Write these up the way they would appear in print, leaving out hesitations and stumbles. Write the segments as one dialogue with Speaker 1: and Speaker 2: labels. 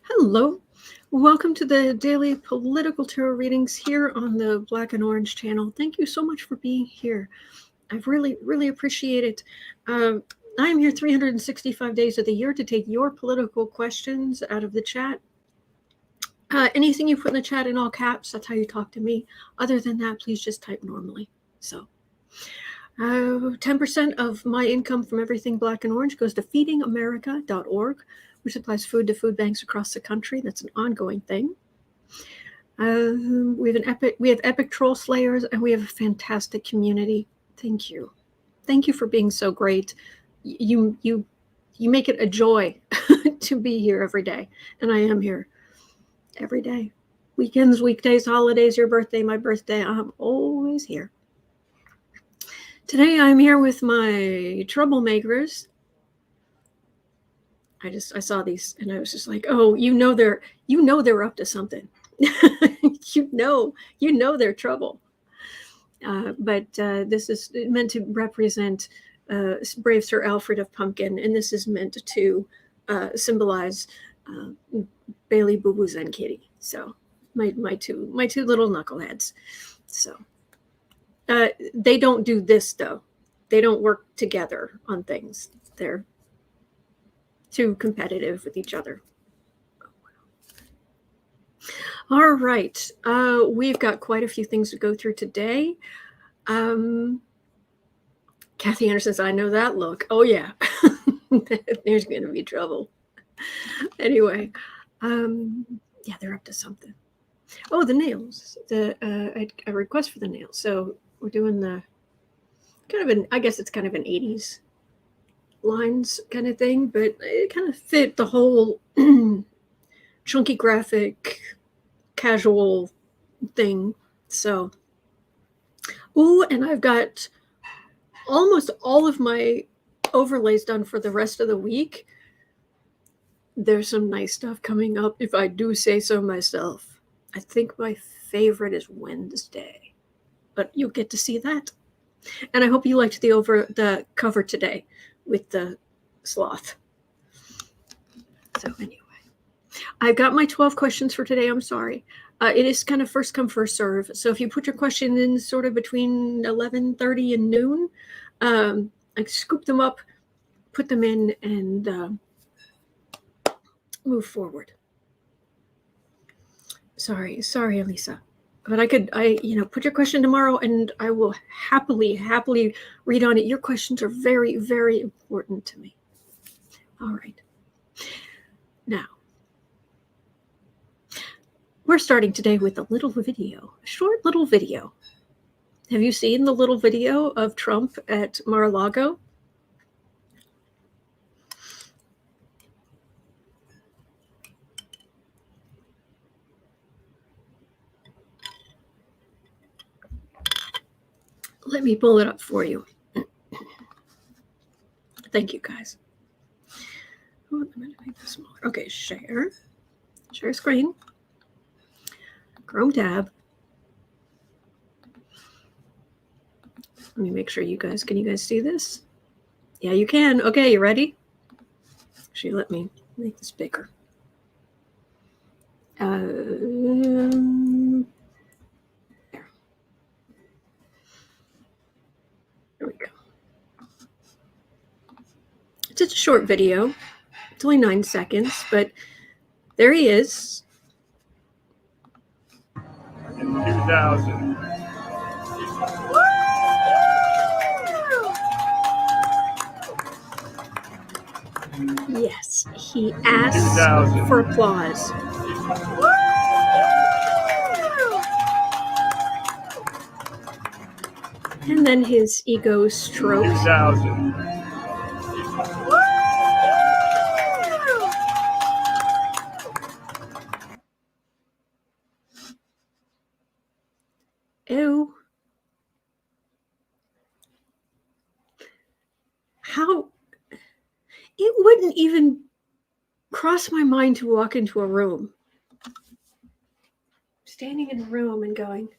Speaker 1: Hello. Welcome to the daily political tarot readings here on the Black and Orange channel. Thank you so much for being here. I really appreciate it. I am here 365 days of the year to take your political questions out of the chat. Anything you put in the chat in all caps, that's how you talk to me. Other than that, please just type normally. So 10% of my income from everything Black and Orange goes to feedingamerica.org, which supplies food to food banks across the country. That's an ongoing thing. We have epic troll slayers, and we have a fantastic community. Thank you for being so great. You make it a joy to be here every day, and I am here every day. Weekends, weekdays, holidays, your birthday, my birthday, I'm always here. Today I'm here with my troublemakers. I saw these and I was just like, oh, they're up to something. you know they're trouble. But this is meant to represent brave Sir Alfred of Pumpkin, and this is meant to symbolize Bailey, Boo Boos, and Kitty. So my two little knuckleheads. So they don't do this though. They don't work together on things. They're too competitive with each other. All right. We've got quite a few things to go through today. Kathy Anderson says, I know that look. Oh, yeah. There's going to be trouble. Anyway, yeah, they're up to something. Oh, the nails. A request for the nails. So we're doing the I guess it's kind of an 80s lines kind of thing, but it kind of fit the whole chunky graphic casual thing. So, and I've got almost all of my overlays done for the rest of the week. There's some nice stuff coming up, if I do say so myself. I think my favorite is Wednesday, but you'll get to see that. And I hope you liked the cover today with the sloth. So anyway, I've got my 12 questions for today. I'm sorry. It is kind of first come, first serve. So if you put your question in sort of between 11:30 and noon, I scoop them up, put them in, and move forward. Sorry, Elisa. But I put your question tomorrow, and I will happily read on it. Your questions are very, very important to me. All right. Now, we're starting today with a short little video. Have you seen the little video of Trump at Mar-a-Lago? Let me pull it up for you. Thank you, guys. Oh, I'm going to make this smaller. Okay, share screen. Chrome tab. Let me make sure can you guys see this? Yeah, you can. Okay, you ready? Actually, let me make this bigger. There. There we go. It's just a short video. It's only 9 seconds, but there he is.
Speaker 2: In 2000.
Speaker 1: Yes, he asked for applause. And then his ego strokes.
Speaker 2: 2000.
Speaker 1: Ew. How? It wouldn't even cross my mind to walk into a room. Standing in a room and going,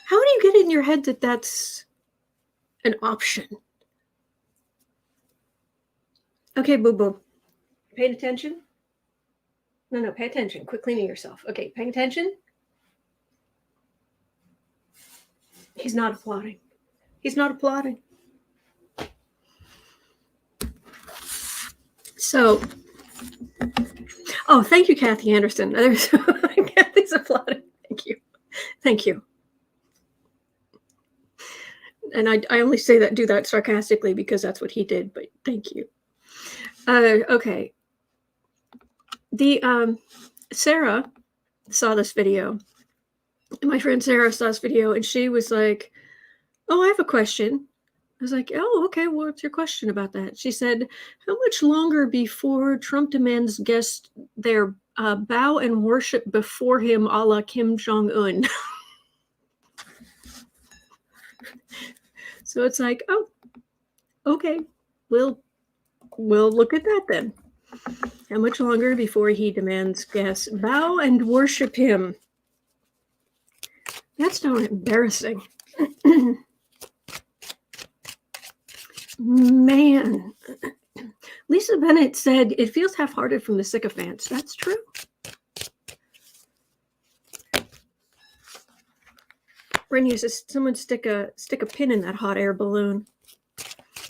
Speaker 1: how do you get it in your head that that's an option. Okay, boo-boo. Paying attention? No, pay attention. Quit cleaning yourself. Okay, paying attention? He's not applauding. He's not applauding. So, oh, thank you, Kathy Anderson. Kathy's applauding. Thank you. Thank you. And I only say that, do that sarcastically because that's what he did, but thank you. Okay. Sarah saw this video. My friend Sarah saw this video and she was like, oh, I have a question. I was like, oh, okay, what's your question about that? She said, how much longer before Trump demands guests their bow and worship before him a la Kim Jong Un? So it's like, oh, okay, we'll look at that then. How much longer before he demands guests bow and worship him? That's not embarrassing. Man. Lisa Bennett said, it feels half-hearted from the sycophants. That's true. Rennie says, someone stick a pin in that hot air balloon.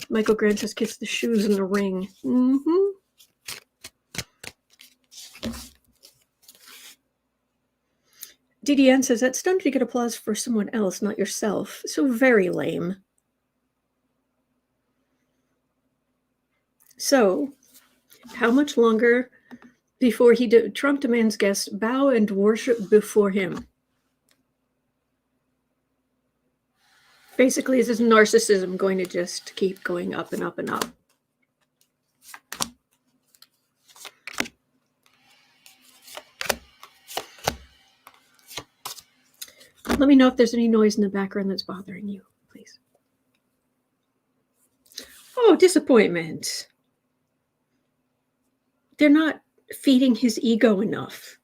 Speaker 1: Michael Grant says, kiss the shoes in the ring. Mm-hmm. DDN says, that's done to get applause for someone else, not yourself. So very lame. So, how much longer before Trump demands guests bow and worship before him? Basically, is this narcissism going to just keep going up and up and up? Let me know if there's any noise in the background that's bothering you, please. Oh, disappointment. They're not feeding his ego enough.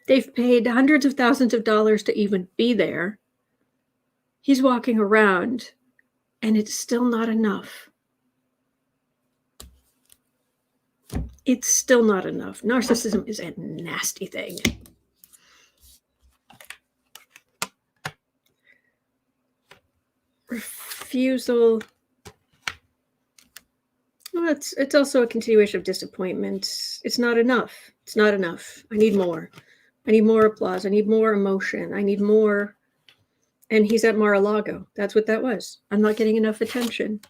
Speaker 1: They've paid hundreds of thousands of dollars to even be there. He's walking around, and it's still not enough. It's still not enough. Narcissism is a nasty thing. Refusal. Well, it's also a continuation of disappointment. It's not enough. It's not enough. I need more. I need more applause. I need more emotion. I need more. And he's at Mar-a-Lago. That's what that was. I'm not getting enough attention.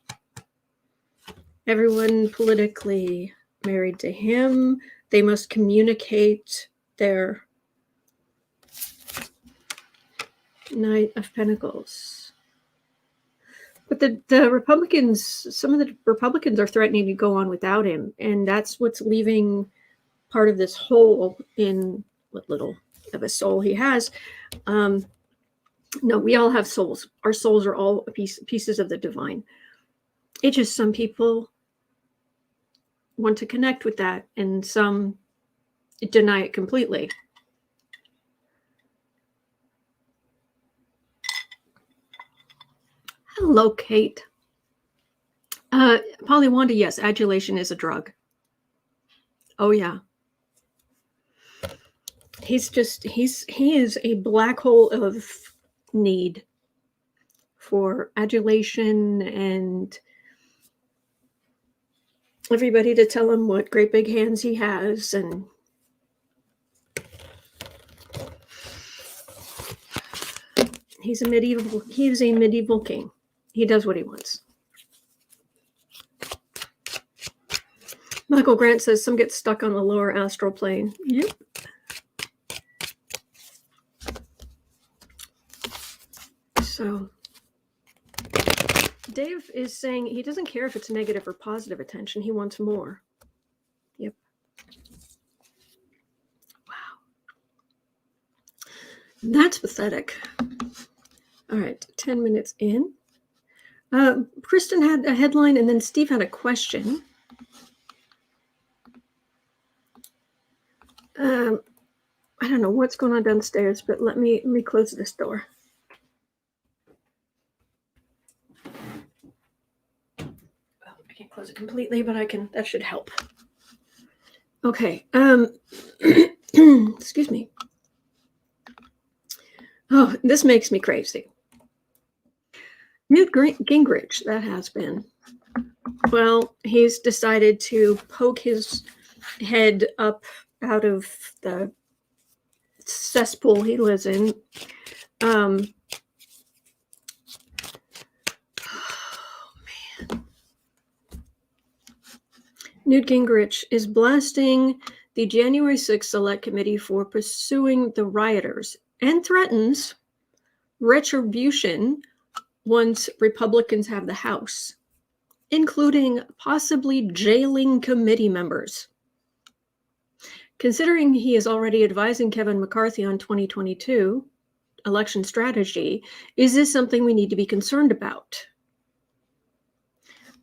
Speaker 1: Everyone politically married to him. They must communicate their Knight of Pentacles. But the Republicans, some of the Republicans are threatening to go on without him. And that's what's leaving part of this hole in what little of a soul he has. No, we all have souls. Our souls are all pieces of the divine. It's just some people want to connect with that and some deny it completely. Hello, Kate. Polly Wanda, yes, adulation is a drug. Oh, yeah. He is a black hole of need for adulation and everybody to tell him what great big hands he has. And he is a medieval king. He does what he wants. Michael Grant says some get stuck on the lower astral plane. Yep. So Dave is saying he doesn't care if it's negative or positive attention. He wants more. Yep. Wow. That's pathetic. All right, 10 minutes in. Kristen had a headline and then Steve had a question. I don't know what's going on downstairs, but let me close this door. Can't close it completely, but I can. That should help. Okay. Excuse me. Oh, this makes me crazy. Newt Gingrich, that has been. Well, he's decided to poke his head up out of the cesspool he lives in. Oh, man. Newt Gingrich is blasting the January 6th Select Committee for pursuing the rioters and threatens retribution once Republicans have the House, including possibly jailing committee members. Considering he is already advising Kevin McCarthy on 2022 election strategy, is this something we need to be concerned about?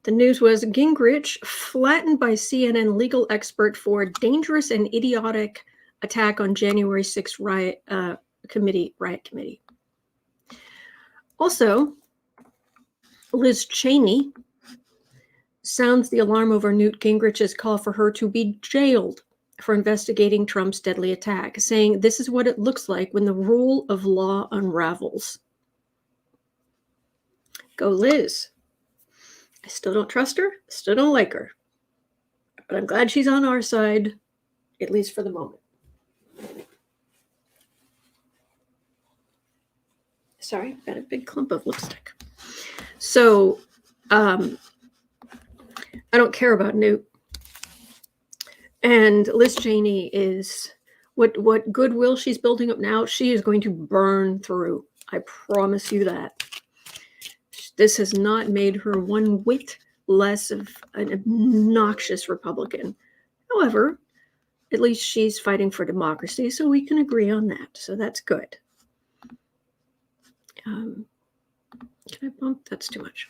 Speaker 1: The news was Gingrich flattened by CNN legal expert for dangerous and idiotic attack on January 6th riot committee. Also, Liz Cheney sounds the alarm over Newt Gingrich's call for her to be jailed for investigating Trump's deadly attack, saying this is what it looks like when the rule of law unravels. Go Liz. I still don't trust her, still don't like her, but I'm glad she's on our side, at least for the moment. Sorry, got a big clump of lipstick. So, I don't care about Newt. And Liz Cheney is what goodwill she's building up now, she is going to burn through. I promise you that. This has not made her one whit less of an obnoxious Republican. However, at least she's fighting for democracy, so we can agree on that. So that's good. Can I bump? That's too much.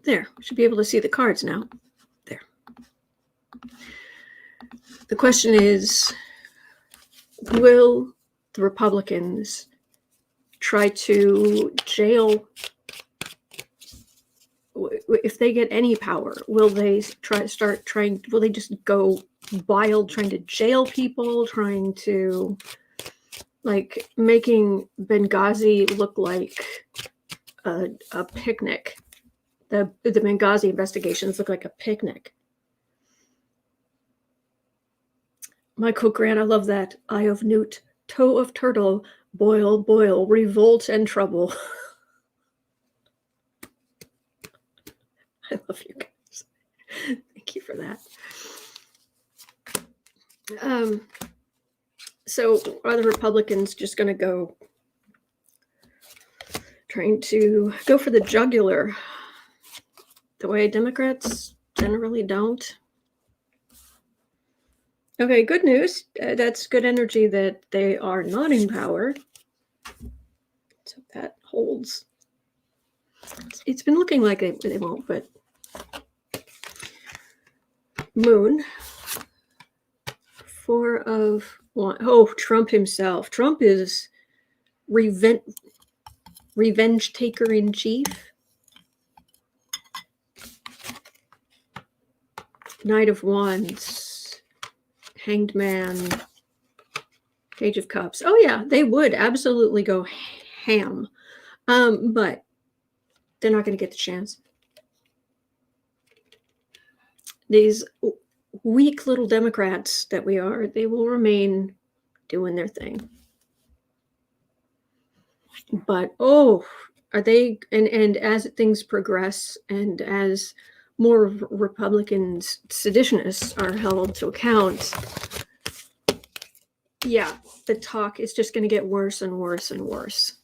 Speaker 1: There, should be able to see the cards now. There. The question is, will the Republicans try to jail, if they get any power, will they will they just go wild trying to jail people, trying to, like, making Benghazi look like a picnic? The Benghazi investigations look like a picnic. Michael Grant, I love that. Eye of Newt, toe of turtle, boil, boil, revolt and trouble. I love you guys. Thank you for that. So are the Republicans just going to go trying to go for the jugular the way Democrats generally don't? Okay, good news. That's good energy that they are not in power. So that holds. It's been looking like they won't, but Moon. 4 of 1. Oh, Trump himself. Trump is revenge taker in chief. Knight of Wands. Hanged Man. Page of Cups. Oh yeah, they would absolutely go ham. But they're not going to get the chance. These weak little Democrats that we are, they will remain doing their thing. But are they, and as things progress and as more Republicans, seditionists are held to account, yeah, the talk is just going to get worse and worse and worse.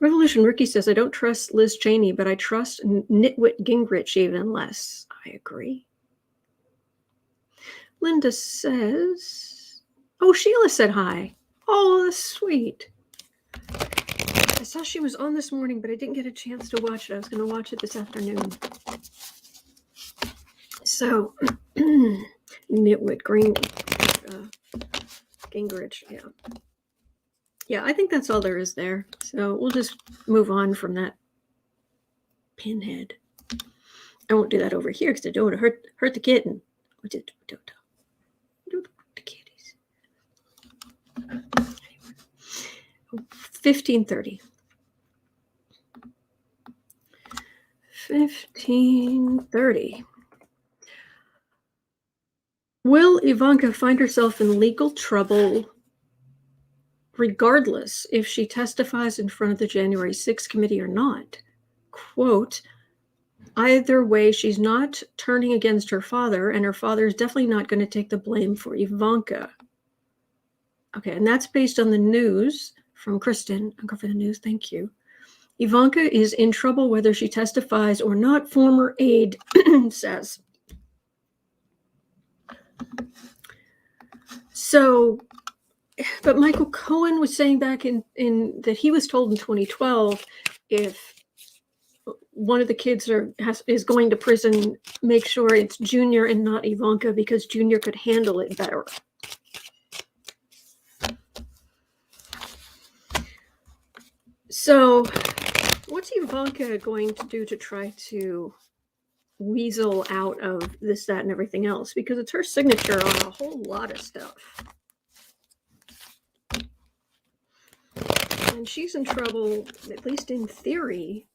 Speaker 1: Revolution Ricky says, I don't trust Liz Cheney, but I trust Nitwit Gingrich even less. I agree. Linda says, oh, Sheila said hi. Oh, that's sweet. I saw she was on this morning, but I didn't get a chance to watch it. I was going to watch it this afternoon. So, Nitwit Gingrich, yeah. Yeah, I think that's all there is there. So we'll just move on from that pinhead. I won't do that over here because I don't want to hurt the kitten. Don't the kitties. 1530. 1530. Will Ivanka find herself in legal trouble regardless if she testifies in front of the January 6th committee or not? Quote, either way, she's not turning against her father, and her father is definitely not going to take the blame for Ivanka. Okay, and that's based on the news from Kristen. I'll go for the news, thank you. Ivanka is in trouble whether she testifies or not, former aide says. So, but Michael Cohen was saying back in that he was told in 2012, if one of the kids is going to prison, make sure it's Junior and not Ivanka, because Junior could handle it better. So what's Ivanka going to do to try to weasel out of this, that, and everything else? Because it's her signature on a whole lot of stuff. And she's in trouble, at least in theory,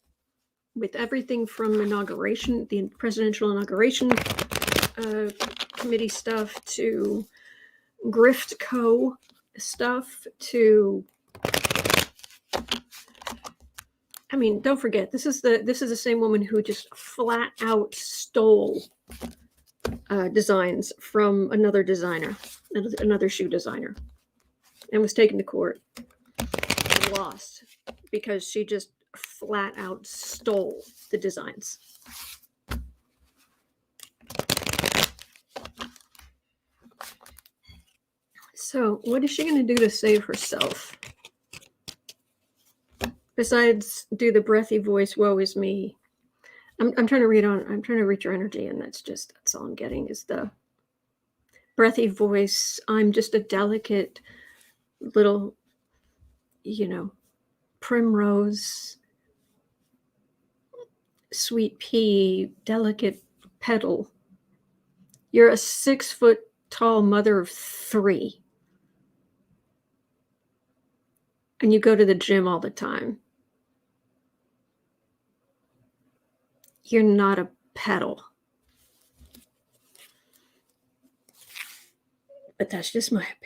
Speaker 1: with everything from inauguration, the presidential inauguration committee stuff, to grift co stuff, to, I mean, don't forget, this is the same woman who just flat out stole designs from another designer, another shoe designer, and was taken to court and lost because she just flat out stole the designs. So what is she going to do to save herself? Besides do the breathy voice, woe is me. I'm trying to read on, I'm trying to reach your energy, and that's all I'm getting is the breathy voice. I'm just a delicate little, primrose, sweet pea, delicate petal. You're a 6-foot tall mother of 3. And you go to the gym all the time. You're not a petal. But that's just my opinion.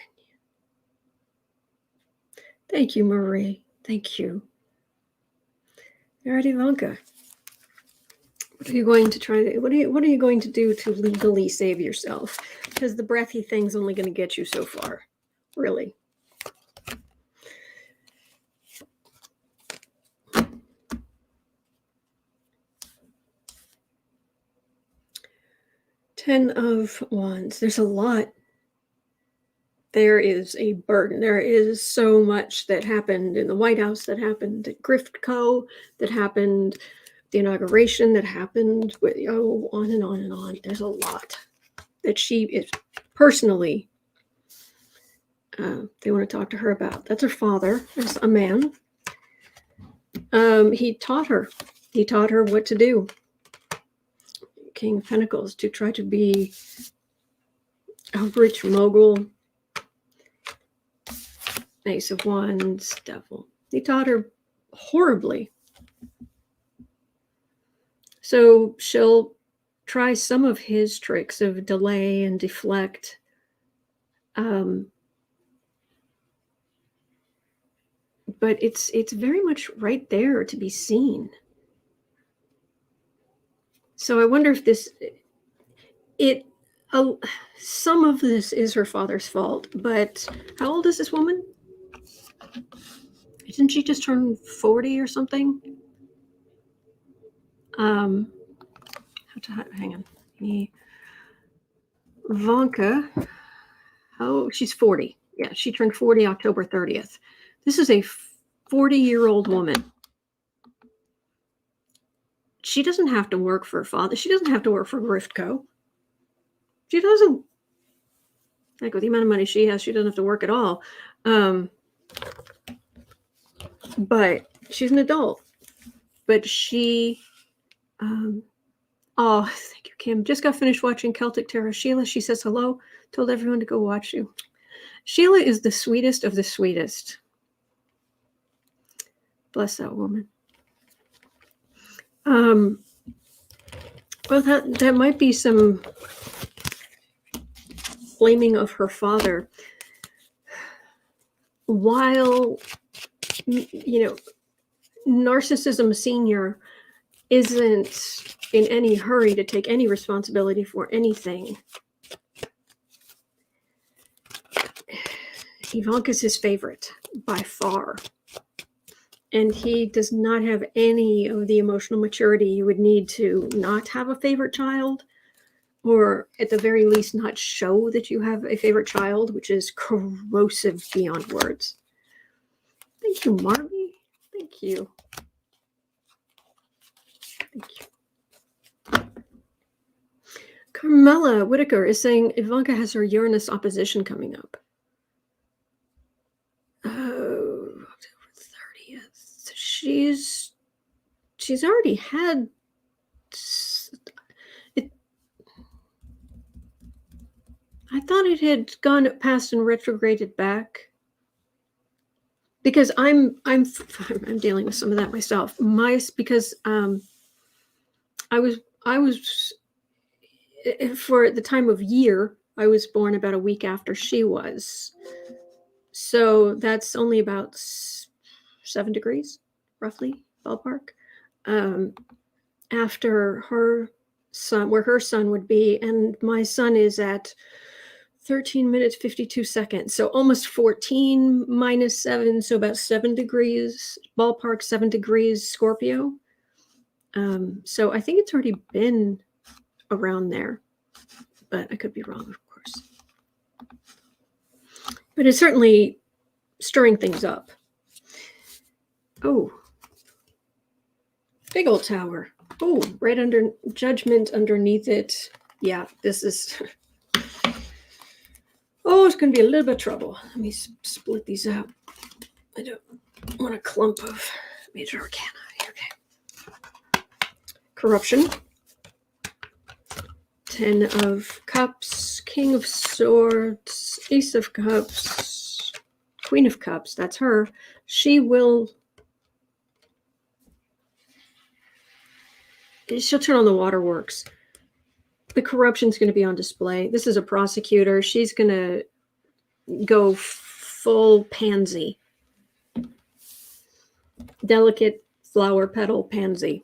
Speaker 1: Thank you, Marie. Thank you. All right, Ivanka. What are you going to try to, what are you going to do to legally save yourself? Because the breathy thing's only going to get you so far. Really. Ten of Wands. There's a lot. There is a burden. There is so much that happened in the White House, that happened at Grift Co., that happened, the inauguration that happened, with, on and on and on. There's a lot that she is personally, they want to talk to her about. That's her father. There's a man. He taught her what to do. King of Pentacles, to try to be a rich mogul. Ace of Wands, Devil. He taught her horribly. So she'll try some of his tricks of delay and deflect. But it's very much right there to be seen. So I wonder if some of this is her father's fault, but how old is this woman? Didn't she just turn 40 or something? Hang on. Ivanka. Oh, she's 40. Yeah, she turned 40 October 30th. This is a 40-year-old woman. She doesn't have to work for her father. She doesn't have to work for Grift Co. She doesn't. Like, with the amount of money she has, she doesn't have to work at all. But she's an adult. But she, oh, thank you, Kim. Just got finished watching Celtic Terror. Sheila, she says hello. Told everyone to go watch you. Sheila is the sweetest of the sweetest. Bless that woman. Well, that might be some blaming of her father. While, Narcissism Senior isn't in any hurry to take any responsibility for anything. Ivanka's his favorite by far. And he does not have any of the emotional maturity you would need to not have a favorite child, or at the very least not show that you have a favorite child, which is corrosive beyond words. Thank you, Marley. Thank you. Thank you. Carmela Whitaker is saying Ivanka has her Uranus opposition coming up. October 30th. She's already had it. I thought it had gone past and retrograded back. Because I'm dealing with some of that myself. Because I was for the time of year, I was born about a week after she was. So that's only about 7 degrees, roughly, ballpark, after her sun, where her sun would be. And my sun is at 13 minutes, 52 seconds. So almost 14 minus 7. So about 7 degrees, ballpark 7 degrees Scorpio. So I think it's already been around there, but I could be wrong, of course. But it's certainly stirring things up. Oh, big old tower. Oh, right under judgment underneath it. Yeah, this is... Oh, it's going to be a little bit of trouble. Let me split these out. I don't want a clump of major arcana here. Okay. Corruption. 10 of Cups, King of Swords, Ace of Cups, Queen of Cups. That's her. She'll turn on the waterworks. The corruption's going to be on display. This is a prosecutor. She's going to go full pansy. Delicate flower petal pansy.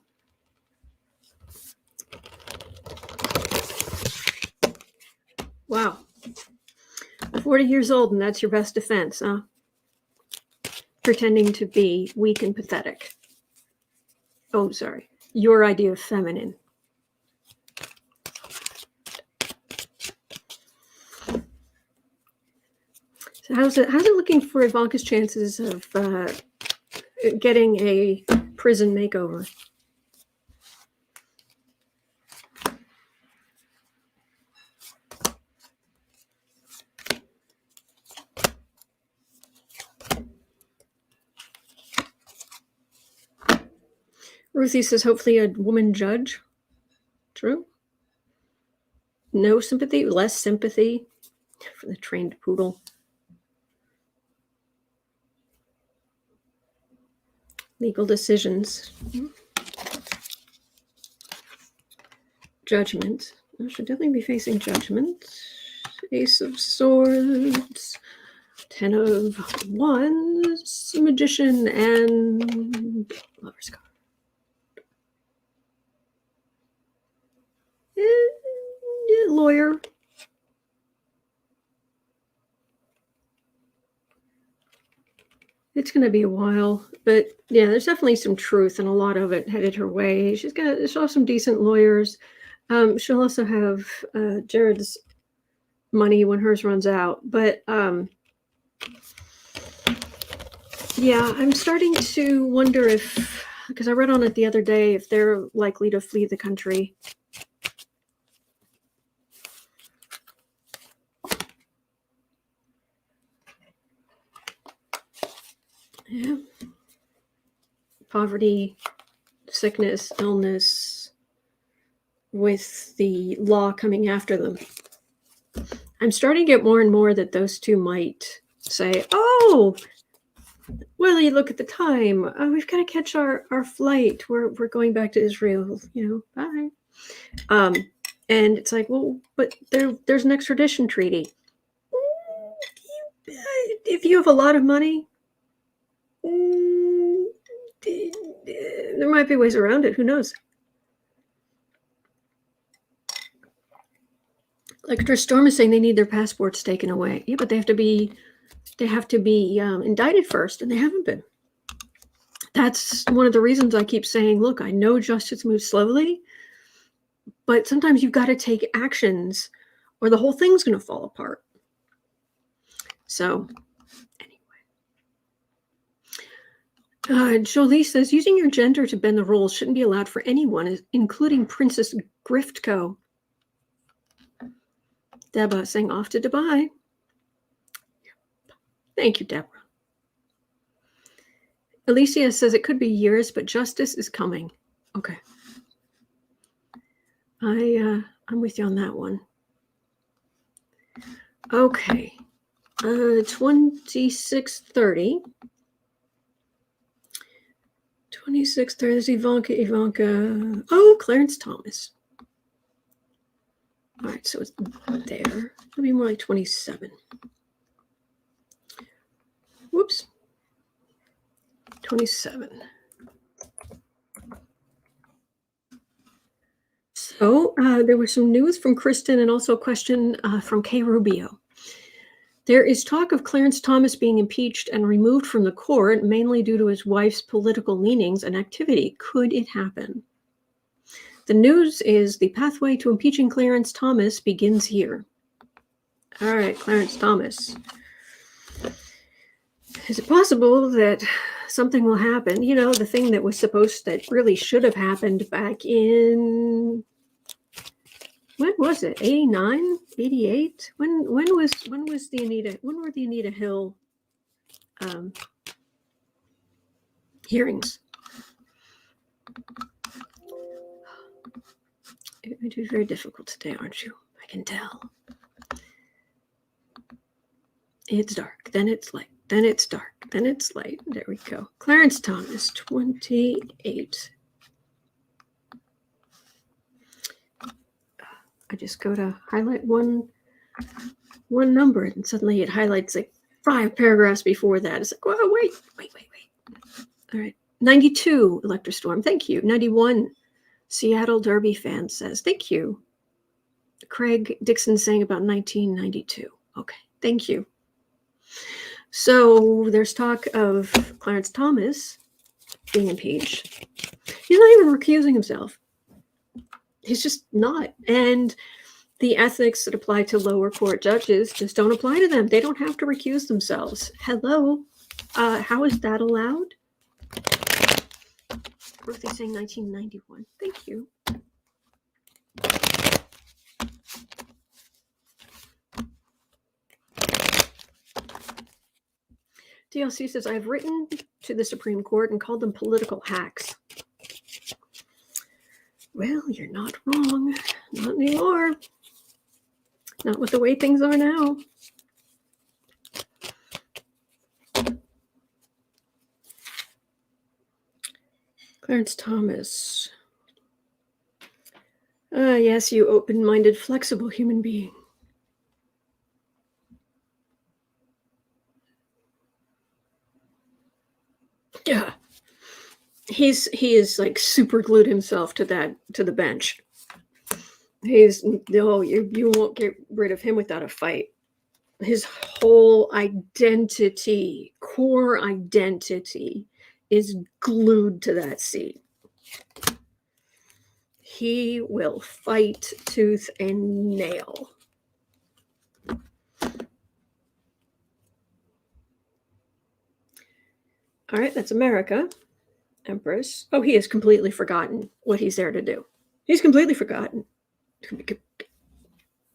Speaker 1: Wow. 40 years old and that's your best defense, huh? Pretending to be weak and pathetic. Oh, sorry. Your idea of feminine. So how's it looking for Ivanka's chances of getting a prison makeover? Ruthie says, hopefully a woman judge. True. No sympathy, less sympathy for the trained poodle. Legal decisions. Judgment. I should definitely be facing judgment. Ace of Swords. 10 of Wands. Magician and Lover's card. Lawyer. It's going to be a while, but yeah, there's definitely some truth and a lot of it headed her way. She'll have some decent lawyers. She'll also have Jared's money when hers runs out. But yeah, I'm starting to wonder if, because I read on it the other day, if they're likely to flee the country. Yeah. Poverty, sickness, illness, with the law coming after them. I'm starting to get more and more that those two might say, oh, well, you look at the time. We've got to catch our flight. We're going back to Israel. Bye. And it's like, well, but there's an extradition treaty. If you have a lot of money, there might be ways around it. Who knows? Like Storm is saying, they need their passports taken away. Yeah, but they have to be indicted first, and they haven't been. That's one of the reasons I keep saying, look, I know justice moves slowly, but sometimes you've got to take actions or the whole thing's going to fall apart. So anyway. Jolie says, using your gender to bend the rules shouldn't be allowed for anyone, including Princess Griftco. Deborah saying, off to Dubai. Thank you, Deborah. Alicia says it could be years, but justice is coming. Okay. I'm with you on that one. Okay. 2630. 2630 is Ivanka. Oh, Clarence Thomas. All right, so it's there. It'll be more like 27. Whoops. 27. So there was some news from Kristen and also a question from Kay Rubio. There is talk of Clarence Thomas being impeached and removed from the court, mainly due to his wife's political leanings and activity. Could it happen? The news is the pathway to impeaching Clarence Thomas begins here. All right, Clarence Thomas. Is it possible that something will happen? The thing that really should have happened back in, when was it? 89, 88? When were the Anita Hill hearings? You're very difficult today, aren't you? I can tell. It's dark, then it's light, then it's dark, then it's light. There we go. Clarence Thomas, 28. I just go to highlight one number, and suddenly it highlights like 5 paragraphs before that. It's like, whoa, wait. All right. 92, Electra Storm. Thank you. 91, Seattle Derby fan says, thank you. Craig Dixon saying about 1992. Okay, thank you. So there's talk of Clarence Thomas being impeached. He's not even recusing himself. He's just not. And the ethics that apply to lower court judges just don't apply to them. They don't have to recuse themselves. Hello. How is that allowed? Ruthie saying 1991. Thank you. DLC says, I've written to the Supreme Court and called them political hacks. Well, you're not wrong. Not anymore. Not with the way things are now. Clarence Thomas. Yes, you open-minded, flexible human being. Yeah. He is like super glued himself to the bench. You won't get rid of him without a fight. His whole identity, core identity, is glued to that seat. He will fight tooth and nail. All right, that's America. Empress. Oh, he has completely forgotten what he's there to do. He's completely forgotten.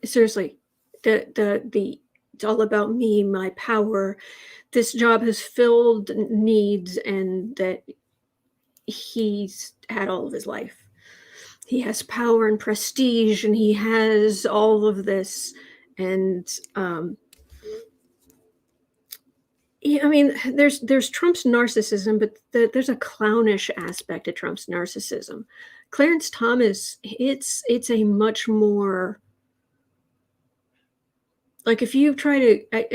Speaker 1: Seriously, the It's all about me, my power. This job has filled needs, and that he's had all of his life. He has power and prestige, and he has all of this. And yeah, I mean, there's Trump's narcissism, but there's a clownish aspect to Trump's narcissism. Clarence Thomas, it's a much more, like, if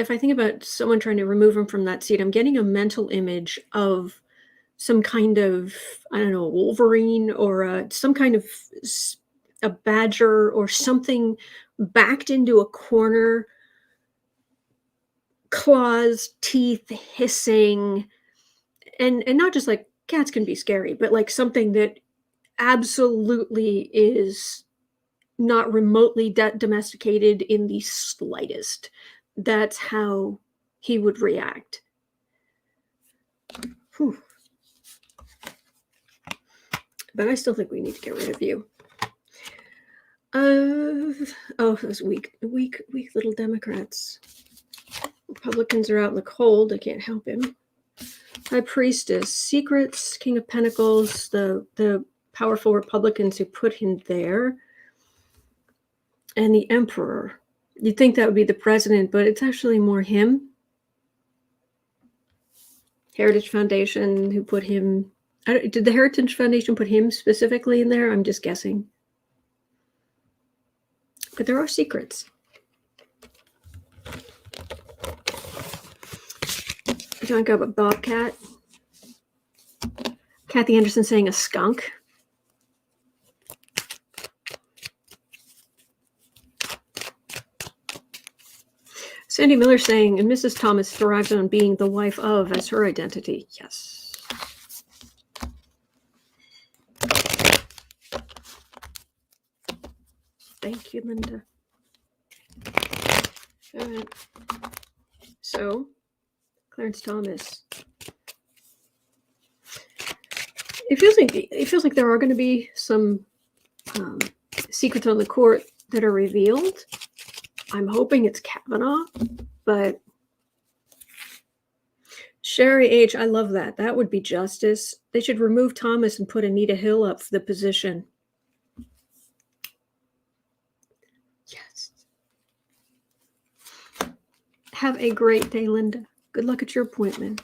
Speaker 1: I think about someone trying to remove him from that seat, I'm getting a mental image of some kind of, I don't know, Wolverine, or some kind of a badger or something, backed into a corner, claws, teeth hissing, and not just like cats can be scary, but like something that absolutely is not remotely domesticated in the slightest. That's how he would react. Whew. But I still think we need to get rid of you. Those weak little Democrats. Republicans are out in the cold. I can't help him. High Priestess, Secrets, King of Pentacles, the powerful Republicans who put him there, and the Emperor. You'd think that would be the president, but it's actually more him. Heritage Foundation, who put him... did the Heritage Foundation put him specifically in there? I'm just guessing. But there are secrets. Talk about Bobcat. Kathy Anderson saying a skunk. Sandy Miller saying, and Mrs. Thomas thrives on being the wife of as her identity. Yes. Thank you, Linda. All right. So, Clarence Thomas. It feels like there are going to be some secrets on the court that are revealed. I'm hoping it's Kavanaugh, but Sherry H., I love that. That would be justice. They should remove Thomas and put Anita Hill up for the position. Yes. Have a great day, Linda. Good luck at your appointment.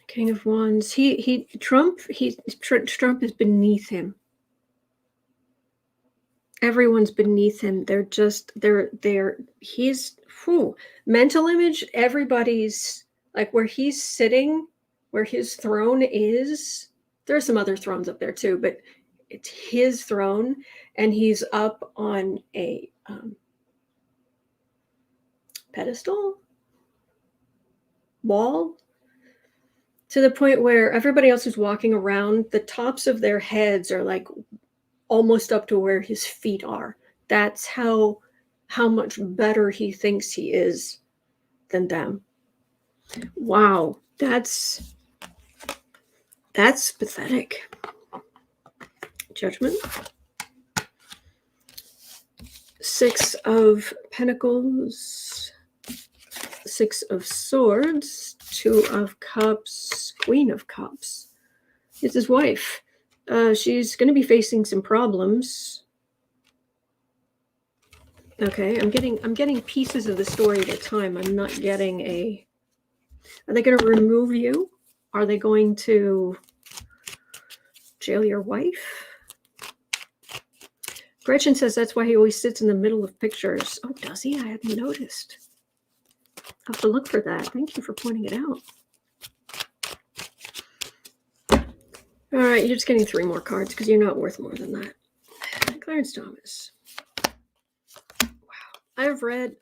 Speaker 1: King of Wands. Trump is beneath him. Everyone's beneath him. He's mental image. Everybody's like where he's sitting, where his throne is. There are some other thrones up there too, but it's his throne, and he's up on a pedestal, wall, to the point where everybody else who's walking around, the tops of their heads are like almost up to where his feet are. That's how much better he thinks he is than them. Wow, that's pathetic. Judgment. Six of Pentacles, Six of Swords, Two of Cups, Queen of Cups. It's his wife. She's going to be facing some problems. Okay, I'm getting pieces of the story at a time. I'm not getting a... Are they going to remove you? Are they going to jail your wife? Gretchen says that's why he always sits in the middle of pictures. Oh, does he? I hadn't noticed. I'll have to look for that. Thank you for pointing it out. All right, you're just getting 3 more cards because you're not worth more than that. Clarence Thomas. Wow. I read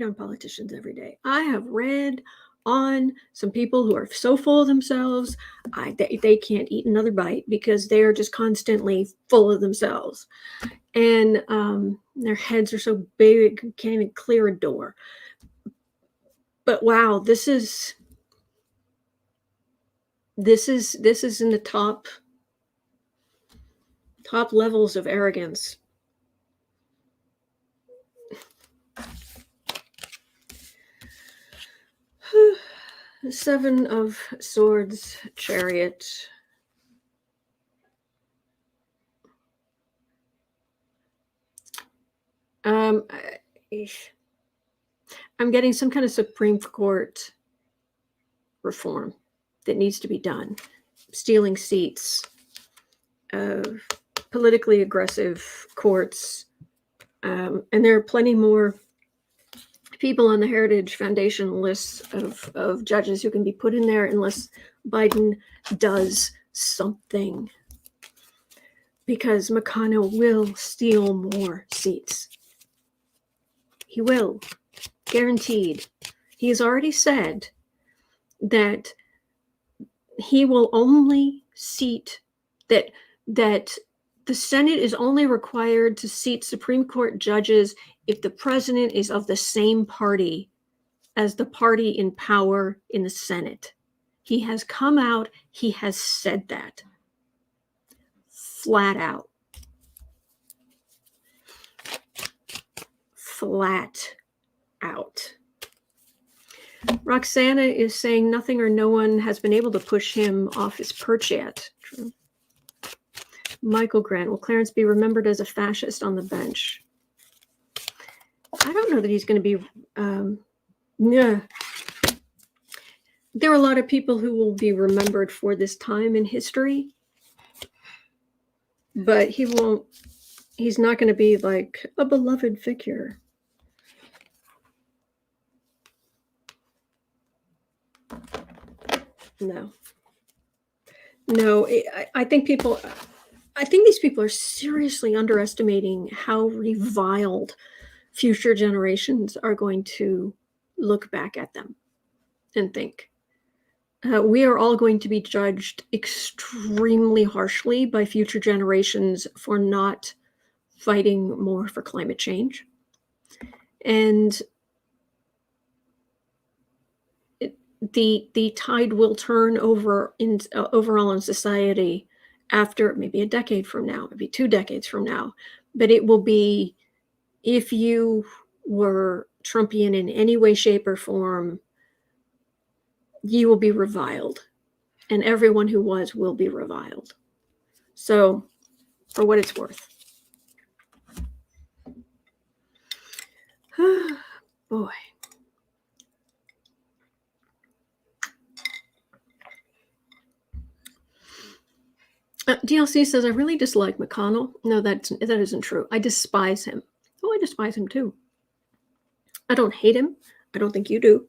Speaker 1: on politicians every day. I have read on some people who are so full of themselves, they can't eat another bite because they are just constantly full of themselves. And their heads are so big, can't even clear a door. But wow, this is This is in the top levels of arrogance. Seven of Swords, Chariot. I'm getting some kind of Supreme Court reform that needs to be done. Stealing seats, politically aggressive courts, and there are plenty more people on the Heritage Foundation lists of judges who can be put in there unless Biden does something. Because McConnell will steal more seats. He will. Guaranteed. He has already said that he will only seat, that the Senate is only required to seat Supreme Court judges if the president is of the same party as the party in power in the Senate. He has come out, he has said that. Flat out. Flat out. Roxana is saying nothing or no one has been able to push him off his perch yet. True. Michael Grant, will Clarence be remembered as a fascist on the bench? I don't know that he's going to be. Yeah. There are a lot of people who will be remembered for this time in history, but he won't. He's not going to be like a beloved figure. No. I think these people are seriously underestimating how reviled future generations are going to look back at them and think. We are all going to be judged extremely harshly by future generations for not fighting more for climate change. And the tide will turn over overall in society after maybe a decade from now, maybe 2 decades from now. But it will be, if you were Trumpian in any way, shape, or form, you will be reviled. And everyone who was will be reviled. So, for what it's worth. Boy. DLC says, I really dislike McConnell. No, that isn't true. I despise him. Oh, I despise him too. I don't hate him. I don't think you do.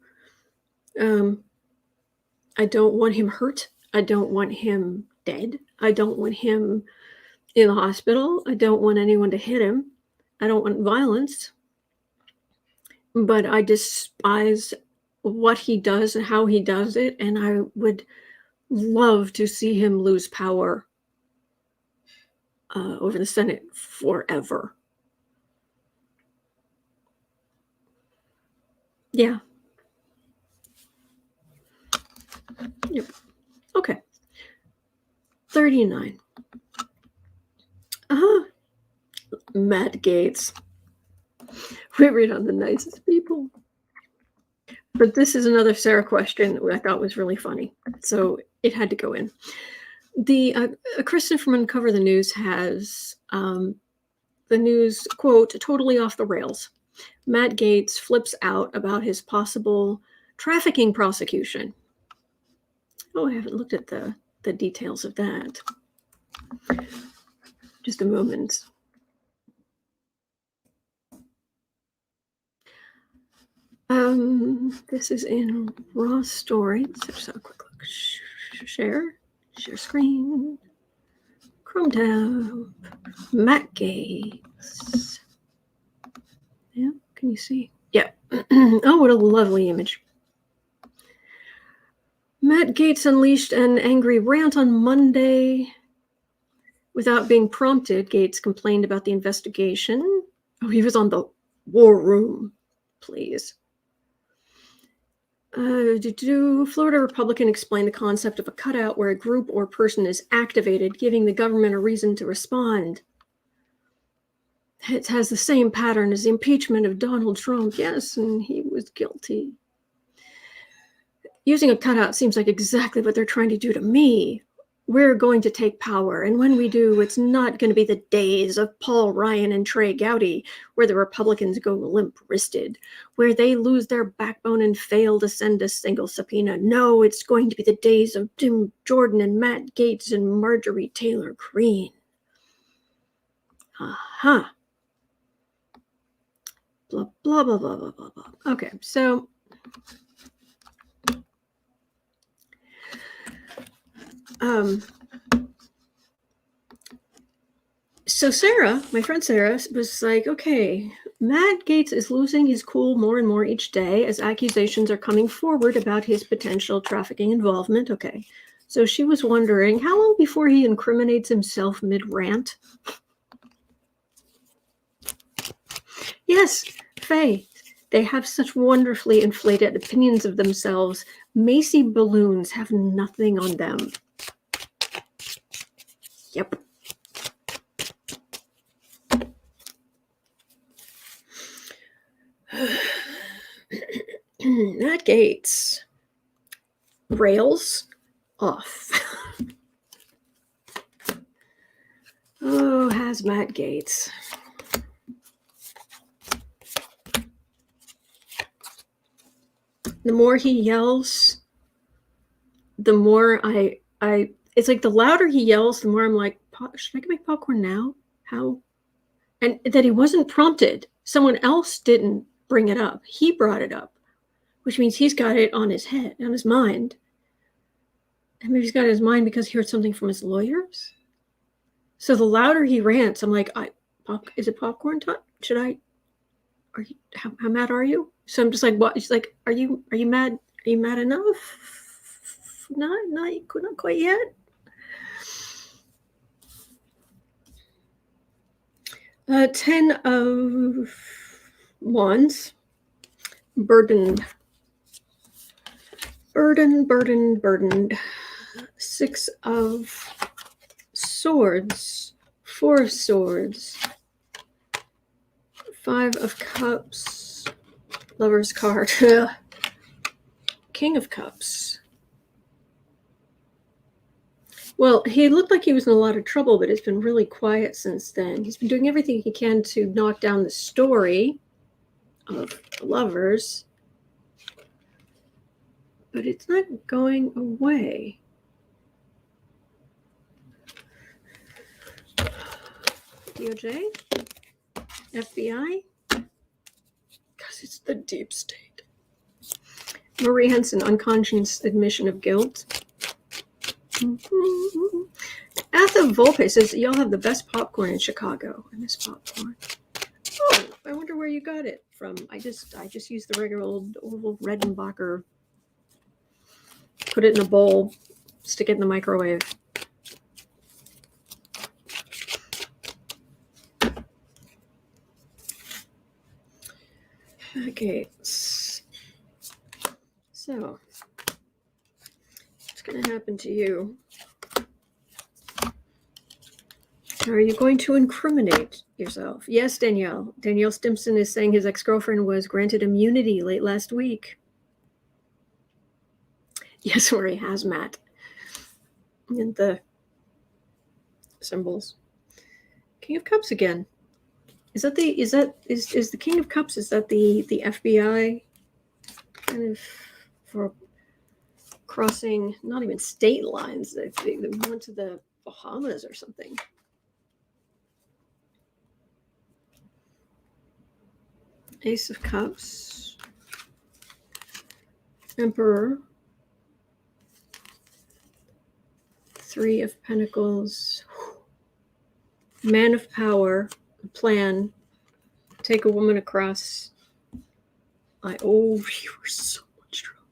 Speaker 1: I don't want him hurt. I don't want him dead. I don't want him in the hospital. I don't want anyone to hit him. I don't want violence. But I despise what he does and how he does it, and I would love to see him lose power over the Senate forever. Yeah. Yep. Okay. 39. Matt Gaetz. We read on the nicest people. But this is another Sarah question that I thought was really funny. So it had to go in. The Kristen from Uncover the News has the news, quote, totally off the rails. Matt Gaetz flips out about his possible trafficking prosecution. Oh, I haven't looked at the details of that. Just a moment. This is in Raw Story. Let's just have a quick look. Share screen. Chrome tab. Matt Gaetz. Yeah, can you see? Yeah. Oh, what a lovely image. Matt Gaetz unleashed an angry rant on Monday. Without being prompted, Gaetz complained about the investigation. Oh, he was on the War Room, please. Florida Republican explained the concept of a cutout where a group or person is activated, giving the government a reason to respond. It has the same pattern as the impeachment of Donald Trump. Yes, and he was guilty. Using a cutout seems like exactly what they're trying to do to me. We're going to take power, and when we do, it's not going to be the days of Paul Ryan and Trey Gowdy, where the Republicans go limp-wristed, where they lose their backbone and fail to send a single subpoena. No, it's going to be the days of Jim Jordan and Matt Gaetz and Marjorie Taylor Greene. Uh-huh. Blah, blah, blah, blah, blah, blah, blah. Okay, so so Sarah, my friend Sarah, was like, okay, Matt Gaetz is losing his cool more and more each day as accusations are coming forward about his potential trafficking involvement. Okay, so she was wondering, how long before he incriminates himself mid-rant? Yes, Faye, they have such wonderfully inflated opinions of themselves. Macy balloons have nothing on them. Yep. Matt Gaetz. Rails off. Oh, has Matt Gaetz. The more he yells, the more it's like the louder he yells, the more I'm like, should I make popcorn now? How? And that he wasn't prompted. Someone else didn't bring it up. He brought it up, which means he's got it on his head, on his mind. And maybe he's got it on his mind because he heard something from his lawyers. So the louder he rants, I'm like, is it popcorn time? How mad are you? So I'm just like, what? She's like, are you mad? Are you mad enough? Not quite yet. Ten of Wands. Burdened. 6 of Swords. 4 of Swords. 5 of Cups. Lover's card. King of Cups. Well, he looked like he was in a lot of trouble, but it's been really quiet since then. He's been doing everything he can to knock down the story of the lovers, but it's not going away. DOJ? FBI? Because it's the deep state. Marie Henson, unconscious admission of guilt. Atha Volpe says, y'all have the best popcorn in Chicago. I miss popcorn. Oh, I wonder where you got it from. I just used the regular old Redenbacher. Put it in a bowl, stick it in the microwave. Okay. So, what's going to happen to you? Are you going to incriminate yourself? Yes, Danielle. Danielle Stimson is saying his ex-girlfriend was granted immunity late last week. Yes, where he has Matt. And the symbols. King of Cups again. Is the King of Cups, is that the FBI kind of for crossing not even state lines? They went to the Bahamas or something. Ace of Cups. Emperor. 3 of Pentacles. Man of Power. Plan. Take a woman across. You were so much trouble.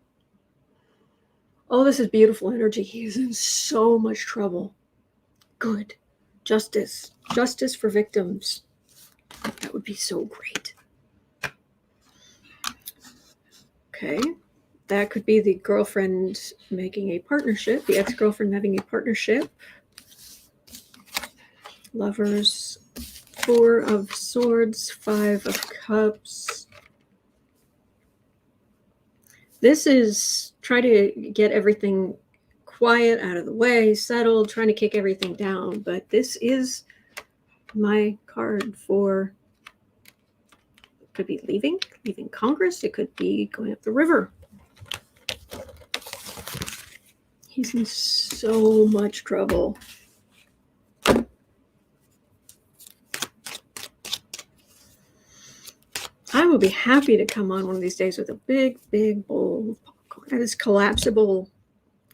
Speaker 1: Oh, this is beautiful energy. He is in so much trouble. Good. Justice. Justice for victims. That would be so great. Okay. That could be the girlfriend making a partnership, the ex-girlfriend having a partnership. Lovers, 4 of Swords, 5 of Cups. This is try to get everything quiet, out of the way, settled, trying to kick everything down. But this is my card for, it could be leaving Congress. It could be going up the river. He's in so much trouble. I will be happy to come on one of these days with a big, big bowl of popcorn. I have this collapsible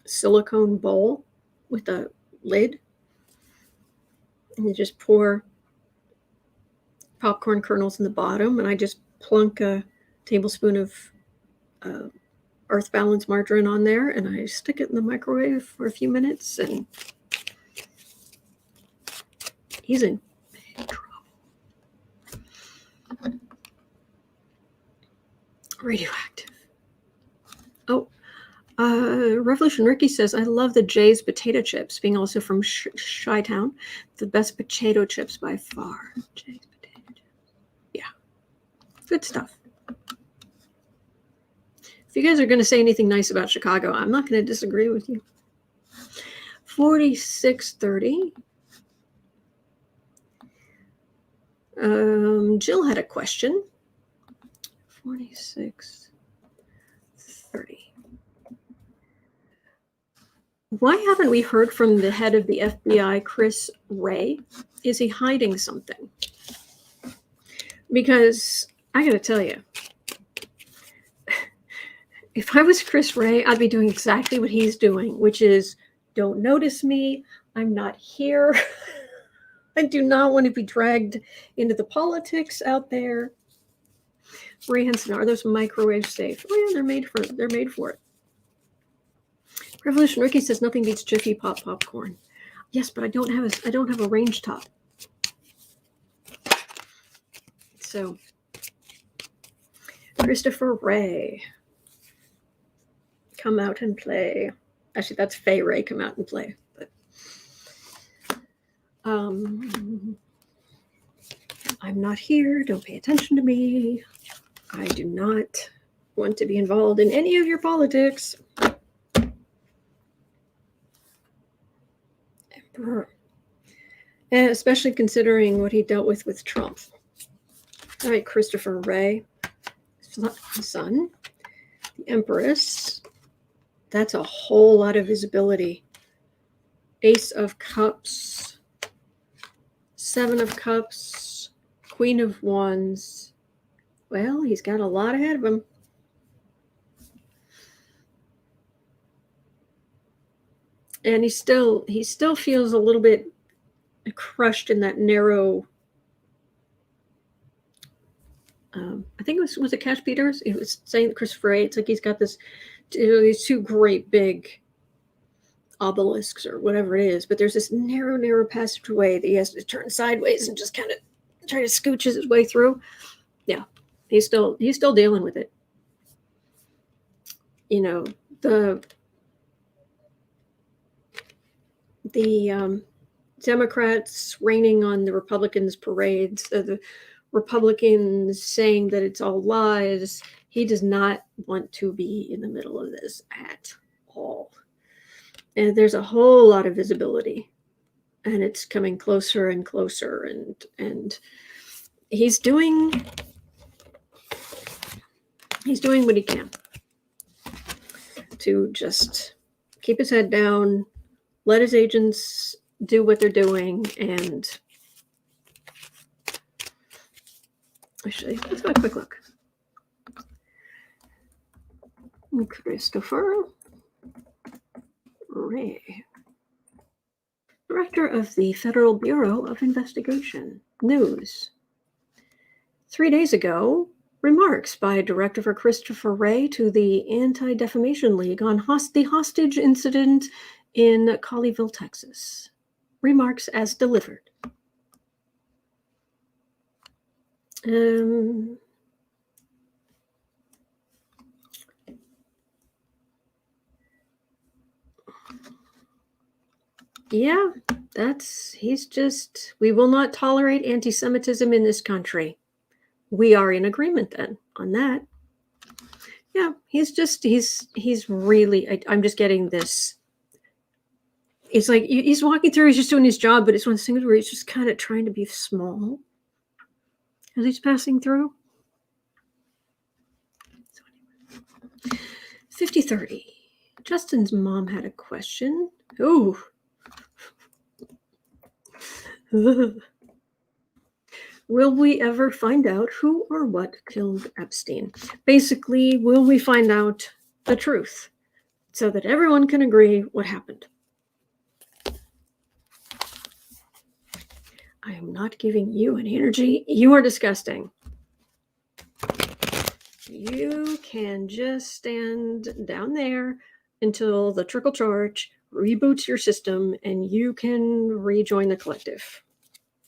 Speaker 1: silicone bowl with a lid. And you just pour popcorn kernels in the bottom, and I just plunk a tablespoon of Earth Balance margarine on there, and I stick it in the microwave for a few minutes, and he's in big trouble. Radioactive. Oh, Revolution Ricky says, I love the Jay's potato chips, being also from Chi-Town. The best potato chips by far. Jay's potato chips. Yeah. Good stuff. If you guys are going to say anything nice about Chicago, I'm not going to disagree with you. 4630. Jill had a question. 4630. Why haven't we heard from the head of the FBI, Chris Wray? Is he hiding something? Because I got to tell you, if I was Chris Wray, I'd be doing exactly what he's doing, which is don't notice me. I'm not here. I do not want to be dragged into the politics out there. Ray Henson, are those microwave safe? Oh yeah, they're made for it. Revolution Ricky says nothing beats Jiffy Pop popcorn. Yes, but I don't have a range top. So Christopher Wray, come out and play. Actually, that's Faye Ray, come out and play. But I'm not here. Don't pay attention to me. I do not want to be involved in any of your politics. Emperor. And especially considering what he dealt with Trump. All right, Christopher Wray, son, the Empress. That's a whole lot of visibility. Ace of Cups, 7 of Cups, Queen of Wands. Well, he's got a lot ahead of him. And he still feels a little bit crushed in that narrow. I think it was it Cash Peters? It was saying that Christopher Wray, it's like he's got these 2 great big obelisks or whatever it is, but there's this narrow passageway that he has to turn sideways and just kind of try to scooch his way through. Yeah, he's still dealing with it. You know, the Democrats raining on the Republicans' parades, the Republicans saying that it's all lies. He does not want to be in the middle of this at all. And there's a whole lot of visibility, and it's coming closer and closer, and he's doing what he can to just keep his head down, let his agents do what they're doing, and actually, let's go a quick look. Christopher Wray, Director of the Federal Bureau of Investigation. News. 3 days ago, remarks by Director Christopher Wray to the Anti-Defamation League on the hostage incident in Colleyville, Texas. Remarks as delivered. Yeah, we will not tolerate anti-Semitism in this country. We are in agreement then on that. Yeah, he's really, I'm just getting this. It's like he's walking through, he's just doing his job, but it's one of those things where he's just kind of trying to be small as he's passing through. 50-30. Justin's mom had a question. Ooh. Will we ever find out who or what killed Epstein? Basically, will we find out the truth so that everyone can agree what happened? I am not giving you any energy. You are disgusting. You can just stand down there until the trickle charge reboots your system and you can rejoin the collective.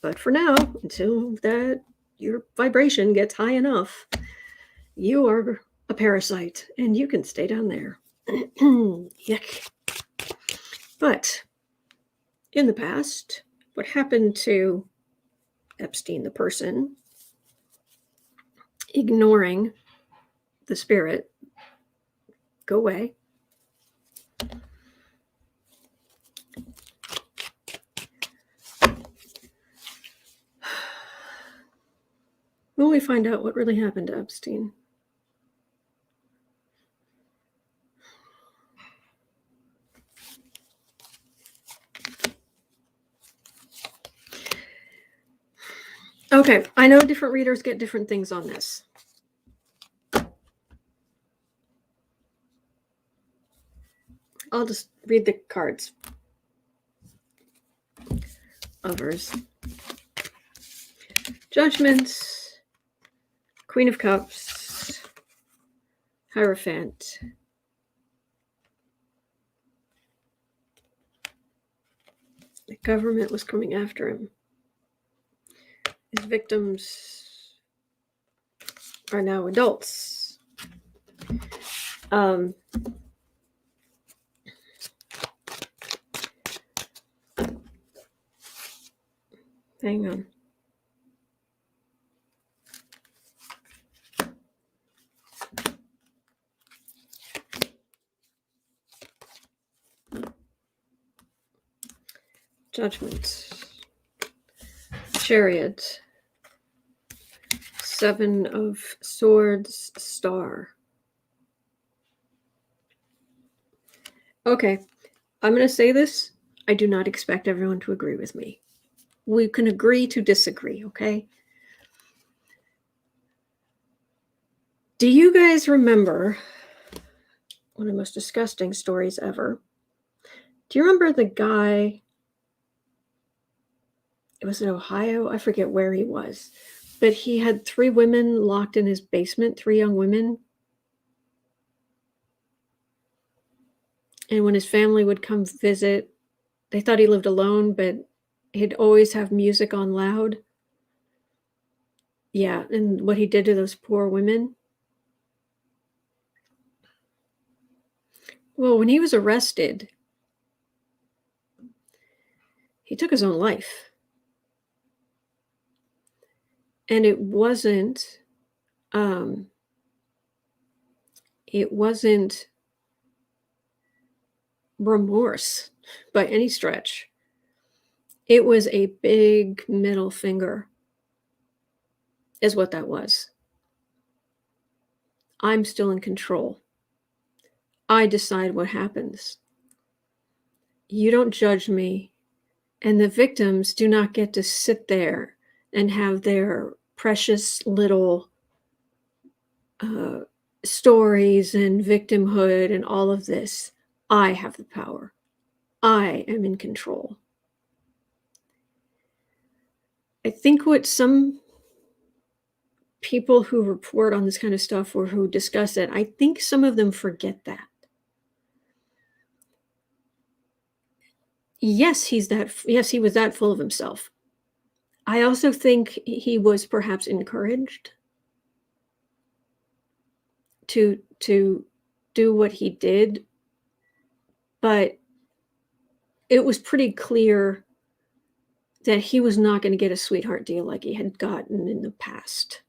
Speaker 1: But for now, until that your vibration gets high enough, you are a parasite and you can stay down there. Yuck. But in the past, what happened to Epstein, the person, ignoring the spirit, go away. Will we find out what really happened to Epstein? Okay, I know different readers get different things on this. I'll just read the cards. Others. Judgments, Queen of Cups, Hierophant. The government was coming after him. His victims are now adults. Hang on. Judgment. Chariot. Seven of Swords, Star. Okay, I'm going to say this. I do not expect everyone to agree with me. We can agree to disagree, okay? Do you guys remember one of the most disgusting stories ever? Do you remember the guy? It was in Ohio. I forget where he was. But he had 3 women locked in his basement, 3 young women. And when his family would come visit, they thought he lived alone, but he'd always have music on loud. Yeah, and what he did to those poor women. Well, when he was arrested, he took his own life. And it wasn't remorse by any stretch. It was a big middle finger, is what that was. I'm still in control. I decide what happens. You don't judge me. And the victims do not get to sit there and have their precious little stories and victimhood and all of this. I have the power. I am in control. I think what some people who report on this kind of stuff or who discuss it, I think some of them forget that. Yes, he was that full of himself. I also think he was perhaps encouraged to do what he did, but it was pretty clear that he was not going to get a sweetheart deal like he had gotten in the past.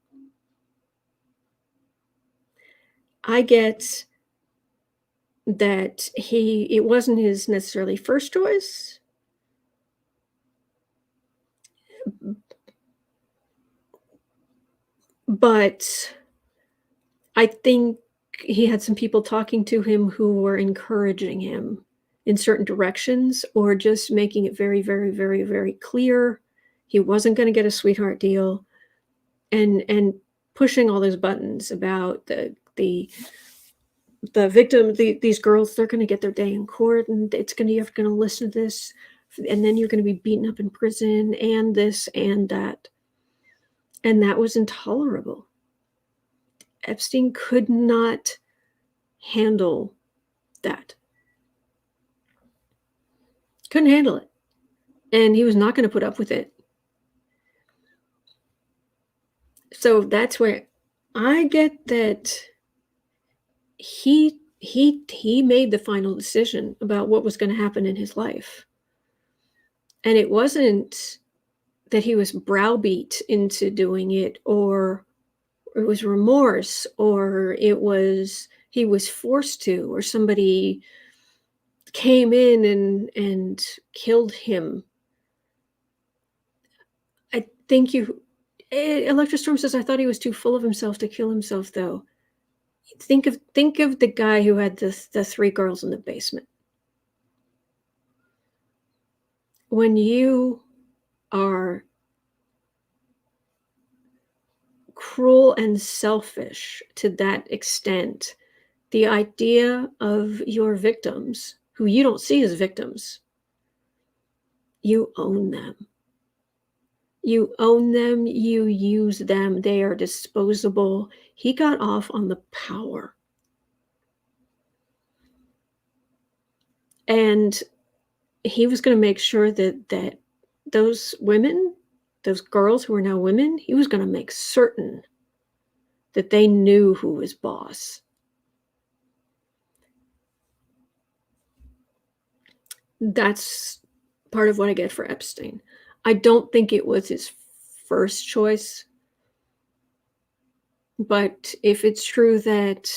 Speaker 1: I get that it wasn't his necessarily first choice, but I think he had some people talking to him who were encouraging him in certain directions, or just making it very, very, very, very clear he wasn't going to get a sweetheart deal, and pushing all those buttons about the victim, these girls, they're going to get their day in court, and you're going to listen to this, and then you're going to be beaten up in prison, and this and that. And that was intolerable. Epstein could not handle that. Couldn't handle it. And he was not going to put up with it. So that's where I get that he made the final decision about what was going to happen in his life. And it wasn't that he was browbeat into doing it, or it was remorse, or it was he was forced to, or somebody came in and killed him. I think Electrostorm says, I thought he was too full of himself to kill himself, though. Think of the guy who had the 3 girls in the basement. When you are cruel and selfish to that extent, the idea of your victims, who you don't see as victims, you own them. You own them, you use them, they are disposable. He got off on the power. And he was going to make sure that those women, those girls who are now women, he was going to make certain that they knew who was boss. That's part of what I get for Epstein. I don't think it was his first choice. But if it's true that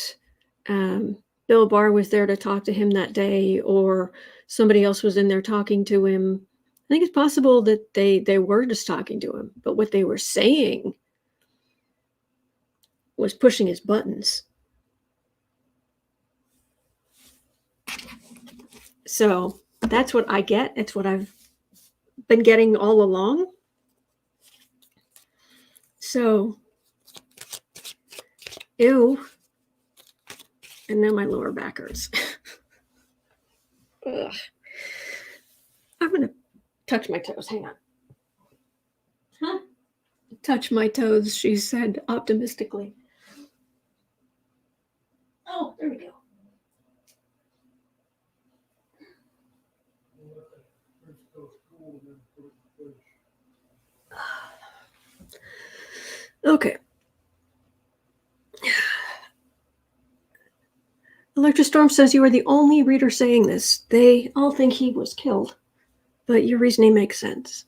Speaker 1: Bill Barr was there to talk to him that day, or somebody else was in there talking to him, I think it's possible that they were just talking to him. But what they were saying was pushing his buttons. So that's what I get. It's what I've been getting all along. So, ew. And now my lower back hurts. Ugh. I'm going to touch my toes. Hang on. Huh? Touch my toes, she said optimistically. Oh, there we go. Okay. Electrostorm says you are the only reader saying this. They all think he was killed, but your reasoning makes sense.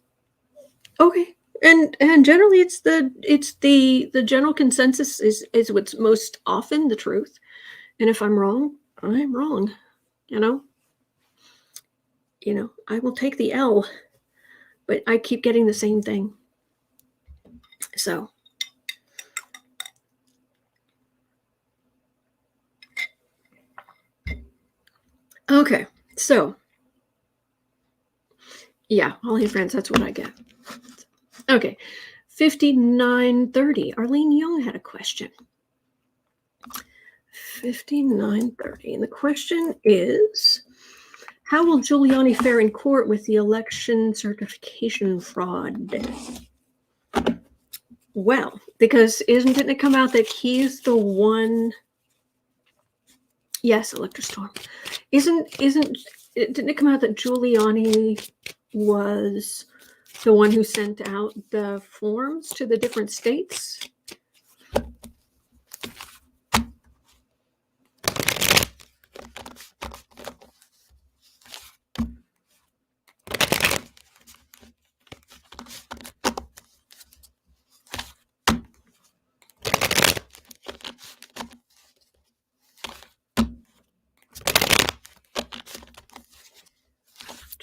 Speaker 1: Okay, and generally it's the general consensus is what's most often the truth. And if I'm wrong, I'm wrong. You know, I will take the L, but I keep getting the same thing. So. Okay, so yeah, Holly and friends, that's what I get. Okay, 5930. Arlene Young had a question. 5930, and the question is, how will Giuliani fare in court with the election certification fraud? Well, because didn't it come out that he's the one? Yes, Electrostorm. Didn't it come out that Giuliani was the one who sent out the forms to the different states?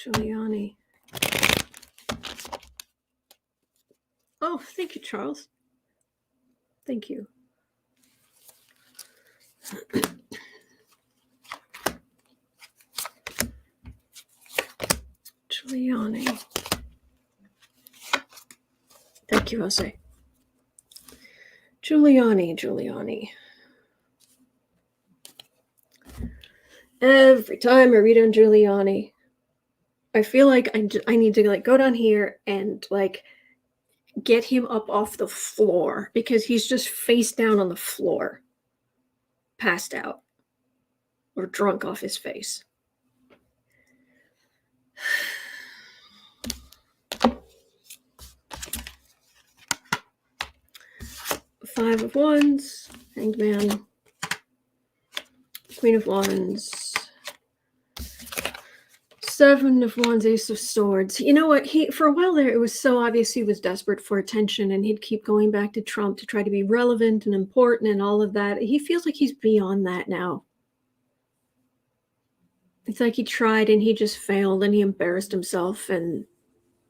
Speaker 1: Giuliani. Oh, thank you, Charles. Thank you. Giuliani. Thank you, Jose. Giuliani. Every time I read on Giuliani, I feel like I need to like go down here and like get him up off the floor because he's just face down on the floor, passed out or drunk off his face. Five of Wands, Hanged Man, Queen of Wands, Seven of Wands, Ace of Swords. You know what? For a while there, it was so obvious he was desperate for attention, and he'd keep going back to Trump to try to be relevant and important and all of that. He feels like he's beyond that now. It's like he tried and he just failed and he embarrassed himself, and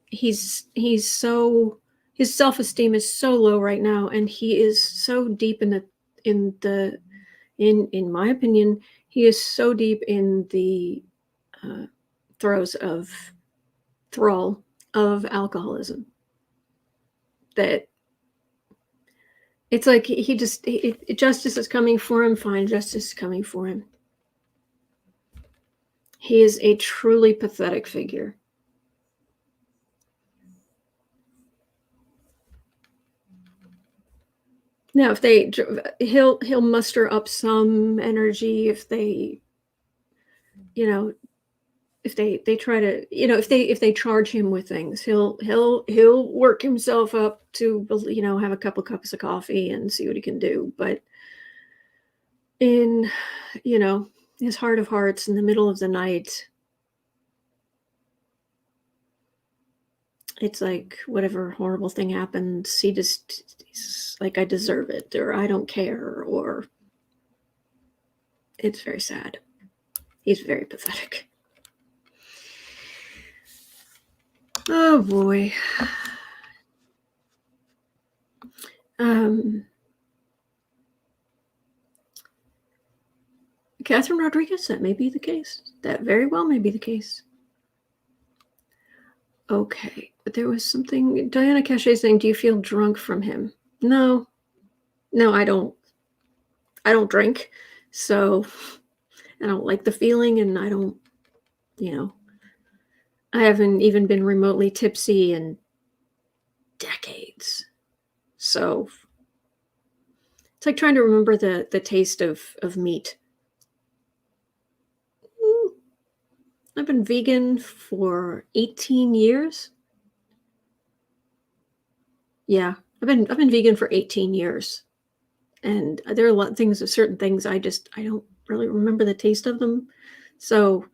Speaker 1: he's so, his self-esteem is so low right now, and he is so deep in my opinion, he is so deep in the thrall of alcoholism that it's like justice is coming for him. Fine, justice is coming for him. He is a truly pathetic figure. Now, if he'll muster up some energy if they, if they try to, if they charge him with things, he'll work himself up to, have a couple cups of coffee and see what he can do. But in, his heart of hearts, in the middle of the night, it's like whatever horrible thing happens, he's like, I deserve it, or I don't care, or it's very sad. He's very pathetic. Oh boy. Catherine Rodriguez, that may be the case. That very well may be the case. Okay, but there was something. Diana Cachet saying, do you feel drunk from him? No, I don't. I don't drink, so I don't like the feeling, and I don't, I haven't even been remotely tipsy in decades. So it's like trying to remember the taste of meat. I've been vegan for 18 years. Yeah, I've been vegan for 18 years. And there are a lot of things, certain things I don't really remember the taste of them. So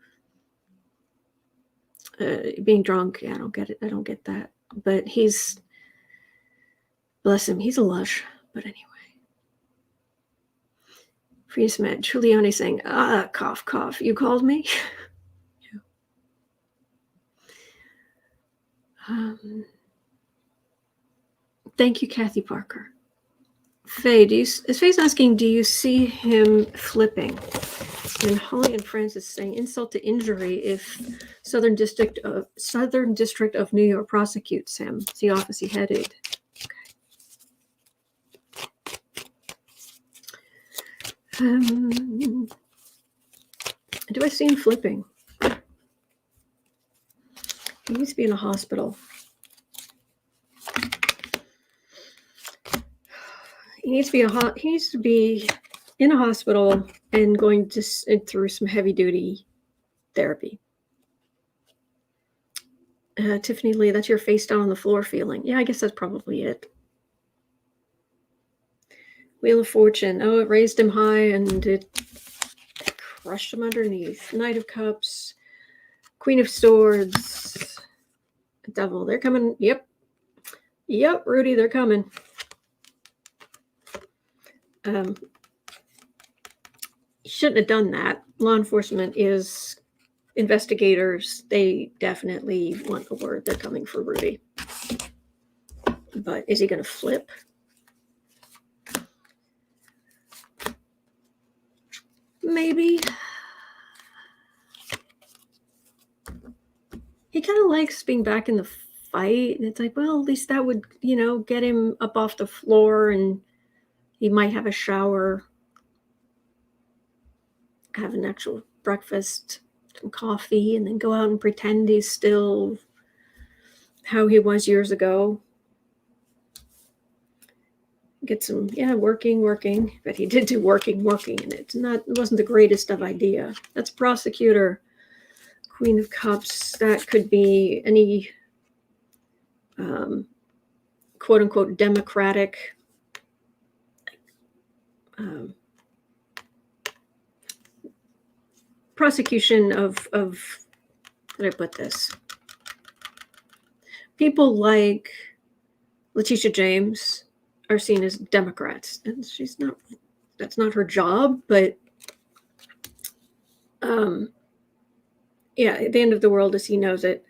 Speaker 1: being drunk, I don't get it. I don't get that. But bless him, he's a lush. But anyway. Priest Matt Giuliani saying, cough, cough. You called me? Thank you, Kathy Parker. Faye, is Faye's asking, do you see him flipping? And Holly and Francis saying, insult to injury if Southern District of New York prosecutes him. It's the office he headed. Okay. Do I see him flipping? He needs to be in a hospital. He needs to be in a hospital and going through some heavy duty therapy. Tiffany Lee, that's your face down on the floor feeling. Yeah, I guess that's probably it. Wheel of Fortune. Oh, it raised him high and it crushed him underneath. Knight of Cups. Queen of Swords. Devil. They're coming. Yep, Rudy, they're coming. He shouldn't have done that. Law enforcement is investigators, they definitely want the word. They're coming for Rudy. But is he going to flip? Maybe. He kind of likes being back in the fight. And it's like, well, at least that would, get him up off the floor, and he might have a shower, have an actual breakfast, some coffee, and then go out and pretend he's still how he was years ago. Get some, working, but he did do working, and it wasn't the greatest of idea. That's prosecutor, Queen of Cups. That could be any quote unquote democratic prosecution of how do I put this? People like Letitia James are seen as Democrats, and that's not her job, but at the end of the world as he knows it,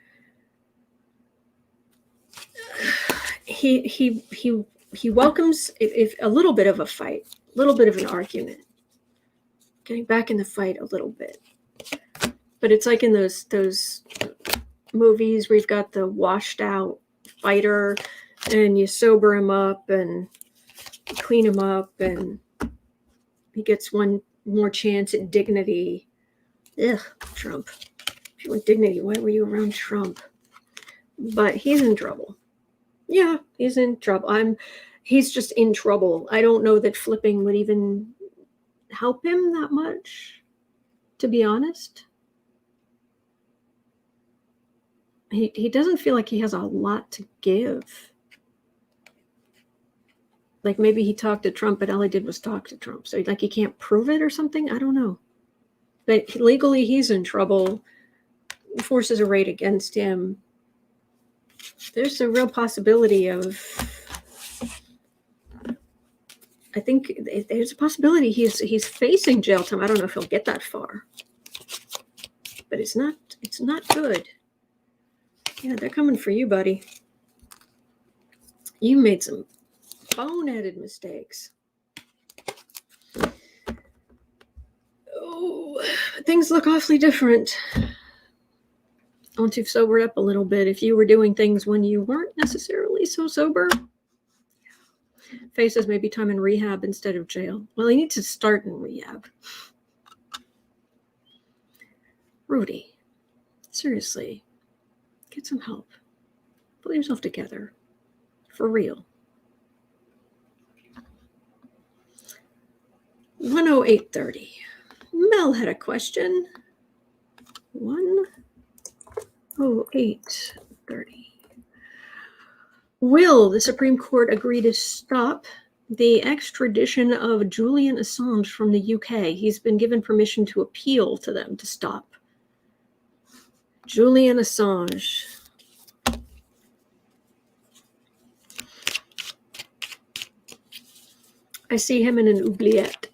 Speaker 1: he welcomes if a little bit of a fight, a little bit of an argument, getting back in the fight a little bit. But it's like in those movies where you've got the washed out fighter and you sober him up and clean him up, and he gets one more chance at dignity. Ugh, Trump. If you want dignity, why were you around Trump? But he's in trouble. Yeah, he's in trouble. He's just in trouble. I don't know that flipping would even help him that much, to be honest. He doesn't feel like he has a lot to give. Like maybe he talked to Trump, but all he did was talk to Trump. So like he can't prove it or something? I don't know. But legally he's in trouble. Forces a raid against him. There's a real possibility of, I think there's a possibility he's facing jail time. I don't know if he'll get that far. But it's not good. Yeah, they're coming for you, buddy. You made some boneheaded mistakes. Oh, things look awfully different once you've sobered up a little bit. If you were doing things when you weren't necessarily so sober, faces maybe time in rehab instead of jail. Well, he needs to start in rehab. Rudy, seriously, get some help. Pull yourself together. For real. 108.30. Mel had a question. 108.30. Will the Supreme Court agree to stop the extradition of Julian Assange from the UK? He's been given permission to appeal to them to stop. Julian Assange. I see him in an oubliette.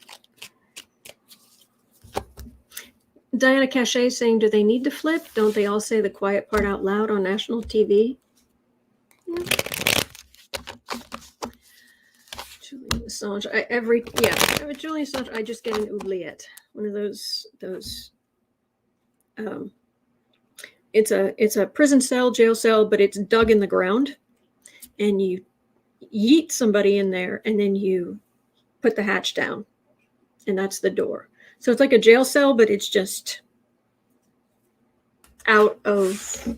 Speaker 1: Diana Cachet saying, do they need to flip? Don't they all say the quiet part out loud on national TV? Yeah. Julian Assange. Julian Assange, I just get an oubliette. One of those it's a prison cell, jail cell, but it's dug in the ground, and you yeet somebody in there, and then you put the hatch down, and that's the door. So it's like a jail cell, but it's just out of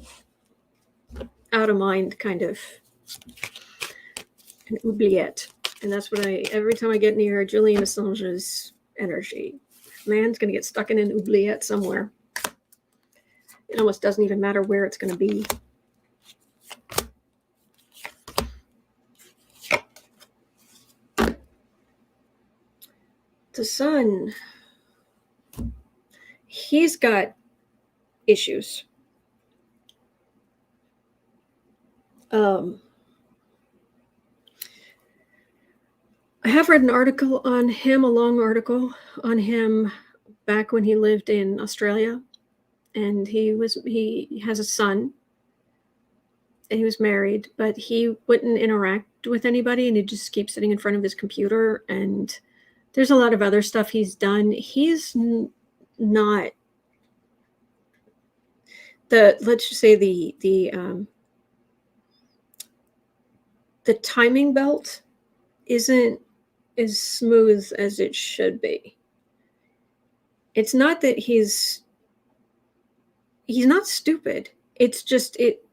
Speaker 1: mind, kind of an oubliette. And that's what every time I get near Julian Assange's energy, man's going to get stuck in an oubliette somewhere. It almost doesn't even matter where it's going to be. The Sun, he's got issues. I have read an article on him, a long article on him back when he lived in Australia. and he has a son, and he was married, but he wouldn't interact with anybody, and he'd just keep sitting in front of his computer. And there's a lot of other stuff he's done. He's not let's just say the timing belt isn't as smooth as it should be. It's not that he's not stupid. It's just it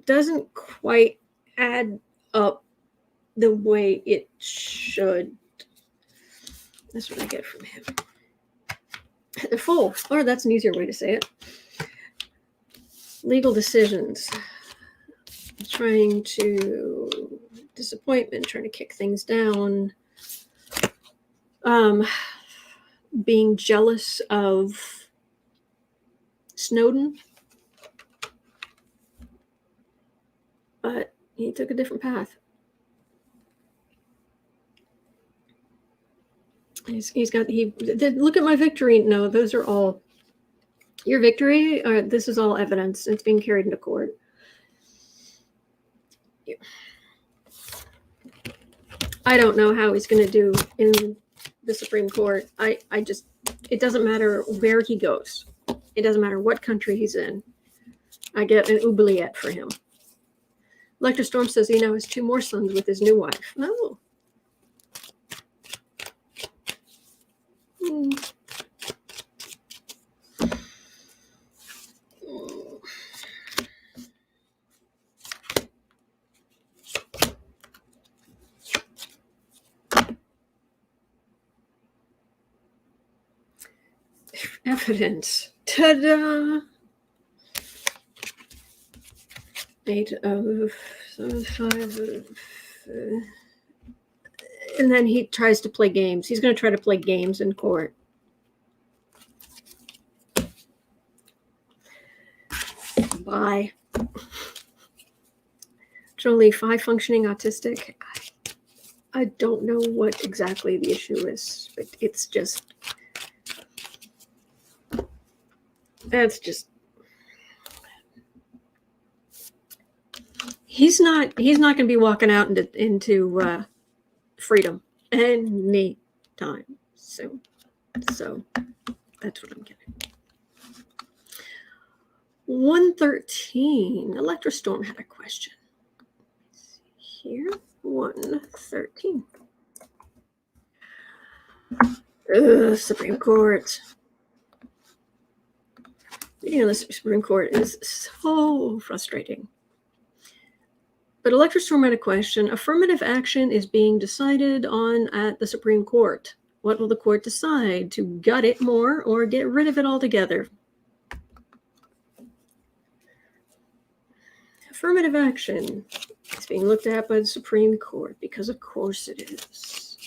Speaker 1: doesn't quite add up the way it should. That's what I get from him. They're full, or that's an easier way to say it. Legal decisions. Trying to disappointment, trying to kick things down. Being jealous of Snowden. But he took a different path. Look at my victory. No, those are all your victory. This is all evidence. It's being carried into court. Yeah. I don't know how he's going to do in the Supreme Court. It doesn't matter where he goes. It doesn't matter what country he's in. I get an oubliette for him. Elector Storm says he now has 2 more sons with his new wife. Oh. Evidence. Ta-da! 8 of 5. And then he tries to play games. He's going to try to play games in court. Bye. Jolie, 5 functioning autistic. I don't know what exactly the issue is, but it's just. That's just. He's not going to be walking out into freedom any time soon. So that's what I'm getting. 113. Electra Storm had a question. Here, 113. Supreme Court. Reading on the Supreme Court is so frustrating. But Electra Storm had a question. Affirmative action is being decided on at the Supreme Court. What will the court decide? To gut it more or get rid of it altogether? Affirmative action is being looked at by the Supreme Court because, of course, it is.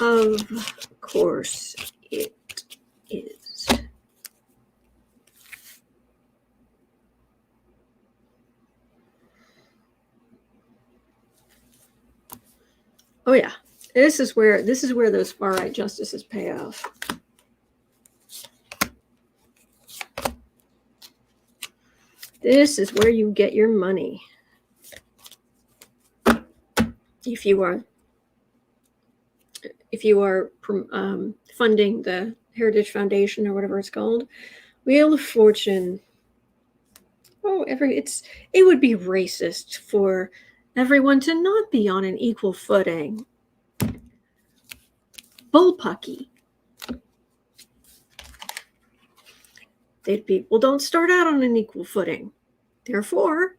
Speaker 1: Of course, it is. Oh yeah, this is where those far right justices pay off. This is where you get your money. If you are funding the Heritage Foundation or whatever it's called, Wheel of Fortune. Oh, it would be racist for everyone to not be on an equal footing. Bullpucky. People don't start out on an equal footing. Therefore,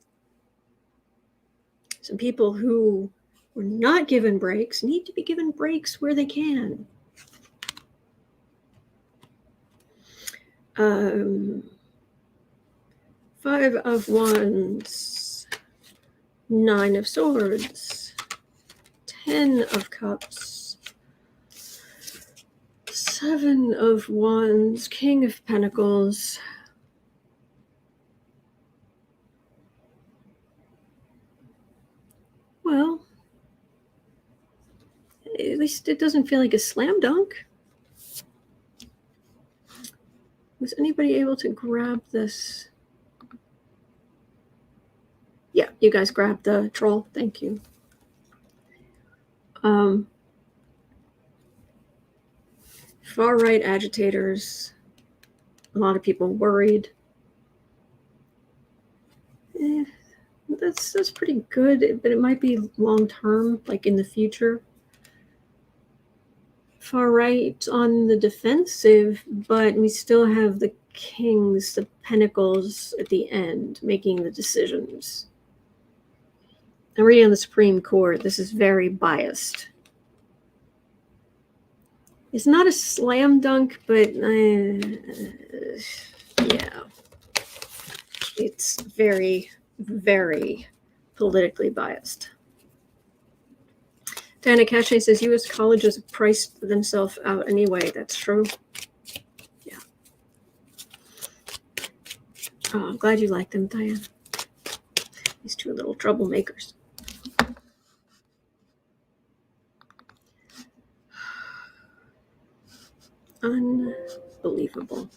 Speaker 1: some people who were not given breaks need to be given breaks where they can. 5 of Wands, 9 of Swords, 10 of Cups, 7 of Wands, King of Pentacles. Well, at least it doesn't feel like a slam dunk. Was anybody able to grab this? Yeah, you guys grabbed the troll. Thank you. Far-right agitators. A lot of people worried. That's pretty good, but it might be long-term, like in the future. Far-right on the defensive, but we still have the kings, the pentacles at the end, making the decisions. I'm reading on the Supreme Court. This is very biased. It's not a slam dunk, but yeah. It's very, very politically biased. Diana Cachet says U.S. colleges have priced themselves out anyway. That's true. Yeah. Oh, I'm glad you like them, Diana. These two little troublemakers. Unbelievable.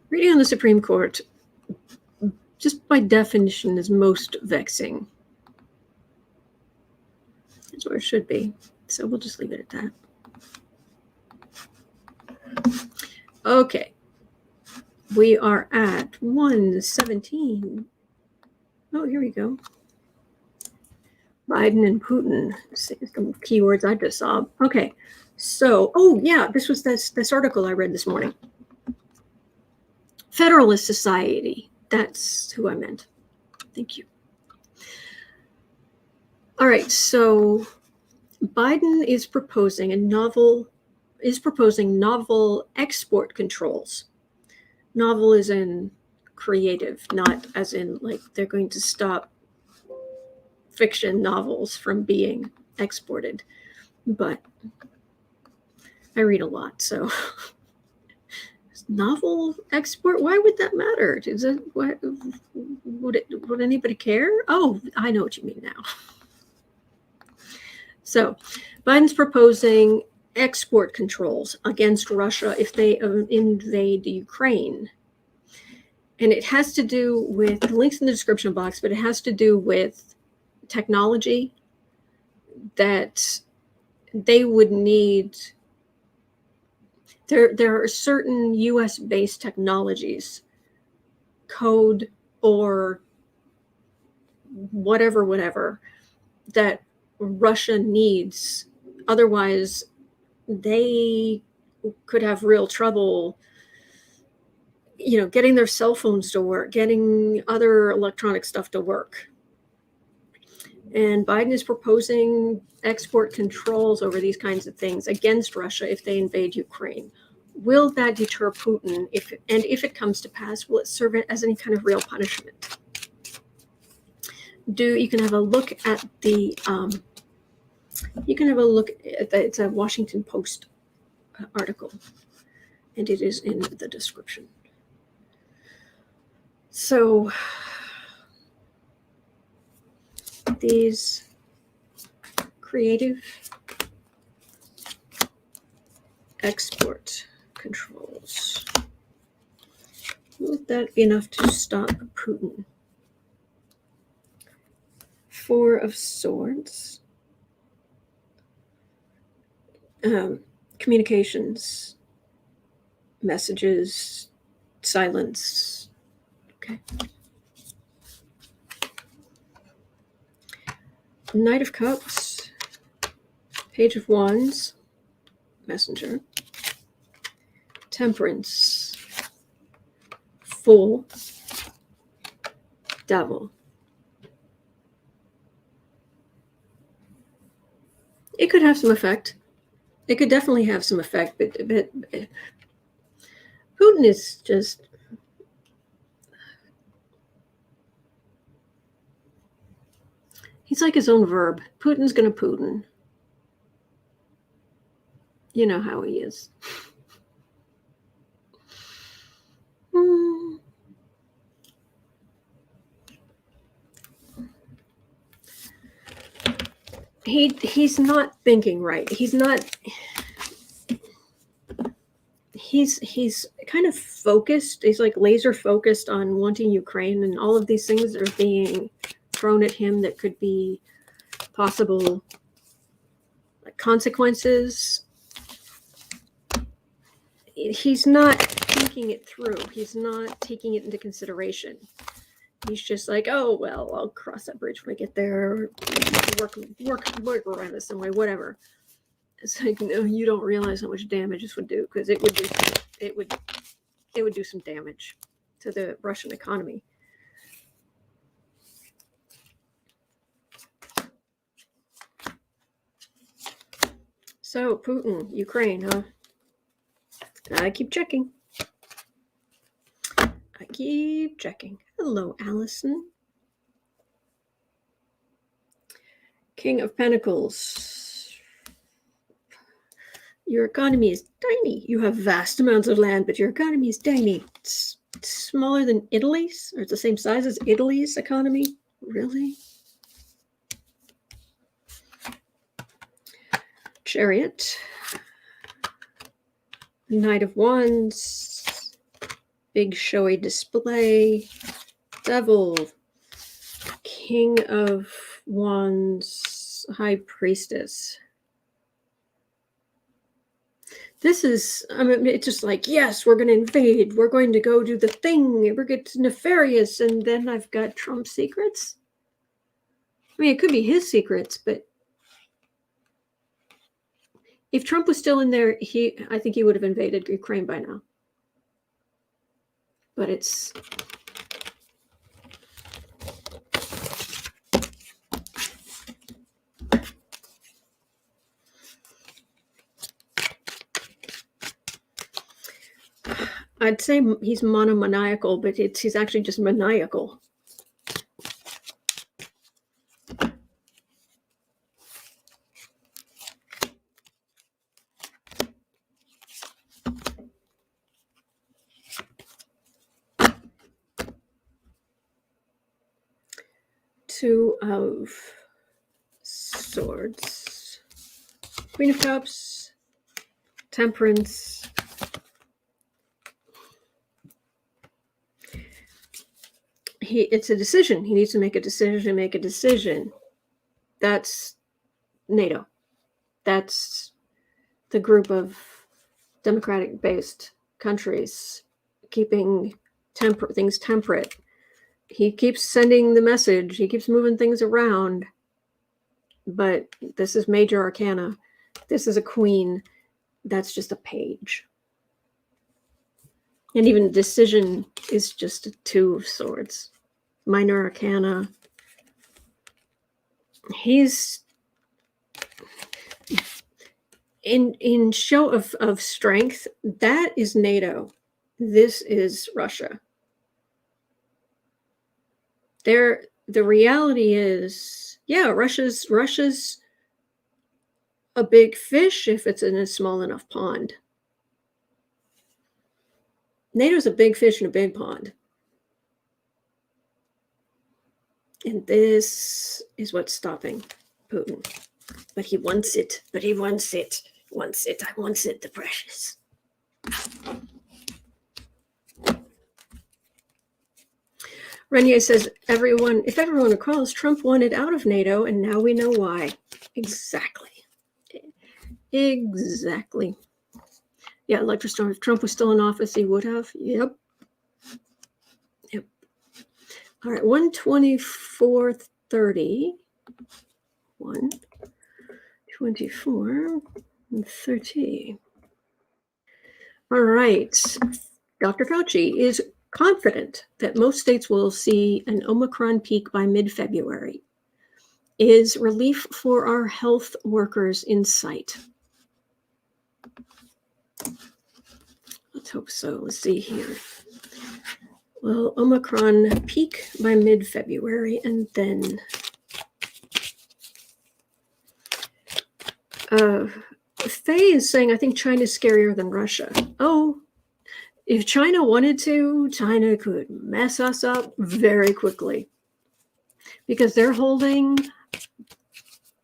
Speaker 1: Reading on the Supreme Court, just by definition, is most vexing. That's where it should be. So we'll just leave it at that. Okay. We are at 117. Oh, here we go. Biden and Putin. Some keywords I just saw. Okay. So, oh yeah, this was this article I read this morning. Federalist Society. That's who I meant. Thank you. All right, so Biden is proposing novel export controls. Novel is in creative, not as in like they're going to stop fiction novels from being exported. But I read a lot, so novel export, why would that matter? Is it, would anybody care? Oh, I know what you mean now. So Biden's proposing export controls against Russia if they invade Ukraine. And it has to do with, the links in the description box, but it has to do with technology that they would need. There are certain US-based technologies, code or whatever, that Russia needs. Otherwise, they could have real trouble, getting their cell phones to work, getting other electronic stuff to work. And Biden is proposing export controls over these kinds of things against Russia if they invade Ukraine. Will that deter Putin? If it comes to pass, will it serve it as any kind of real punishment? You can have a look at the. It's a Washington Post article, and it is in the description. So these creative export controls, would that be enough to stop Putin? Four of Swords. Communications, messages, silence. Okay. Knight of Cups, Page of Wands, Messenger, Temperance, Fool, Devil. It could have some effect. It could definitely have some effect, but Putin is just. He's like his own verb. Putin's gonna Putin. You know how he is. He's not thinking right. he's kind of focused. He's like laser focused on wanting Ukraine, and all of these things that are being thrown at him that could be possible consequences. He's not thinking it through. He's not taking it into consideration. He's just like, oh, well, I'll cross that bridge when I get there. Work around it some way, whatever. It's like, no, you don't realize how much damage this would do, because it would do some damage to the Russian economy. So Putin, Ukraine, huh? I keep checking. Hello, Allison. King of Pentacles. Your economy is tiny. You have vast amounts of land, but your economy is tiny. It's smaller than Italy's, or it's the same size as Italy's economy. Really? Chariot. Knight of Wands. Big showy display. Devil. King of Wands. High Priestess. This is, I mean, it's just like, yes, we're going to invade. We're going to go do the thing. We're going to nefarious. And then I've got Trump's secrets. I mean, it could be his secrets, but if Trump was still in there, I think he would have invaded Ukraine by now. But it's... I'd say he's monomaniacal, but he's actually just maniacal. Two of Swords. Queen of Cups. Temperance. It's a decision. He needs to make a decision. That's NATO. That's the group of democratic-based countries keeping things temperate. He keeps sending the message. He keeps moving things around. But this is major arcana. This is a queen. That's just a page. And even decision is just a two of swords. Minor arcana. He's in show of strength. That is NATO. This is Russia. The reality is, yeah, Russia's a big fish if it's in a small enough pond. NATO's a big fish in a big pond. And this is what's stopping Putin. But he wants it. I wants it, the precious. Renier says, if everyone recalls, Trump wanted out of NATO, and now we know why. Exactly. Yeah, Electrostorm. If Trump was still in office, he would have. Yep. All right, 124.30. 124.30. All right. Dr. Fauci is confident that most states will see an Omicron peak by mid-February. Is relief for our health workers in sight? Let's hope so. Let's see here. Well, Omicron peak by mid-February, and then Faye is saying, I think China's scarier than Russia. Oh, if China wanted to, China could mess us up very quickly because they're holding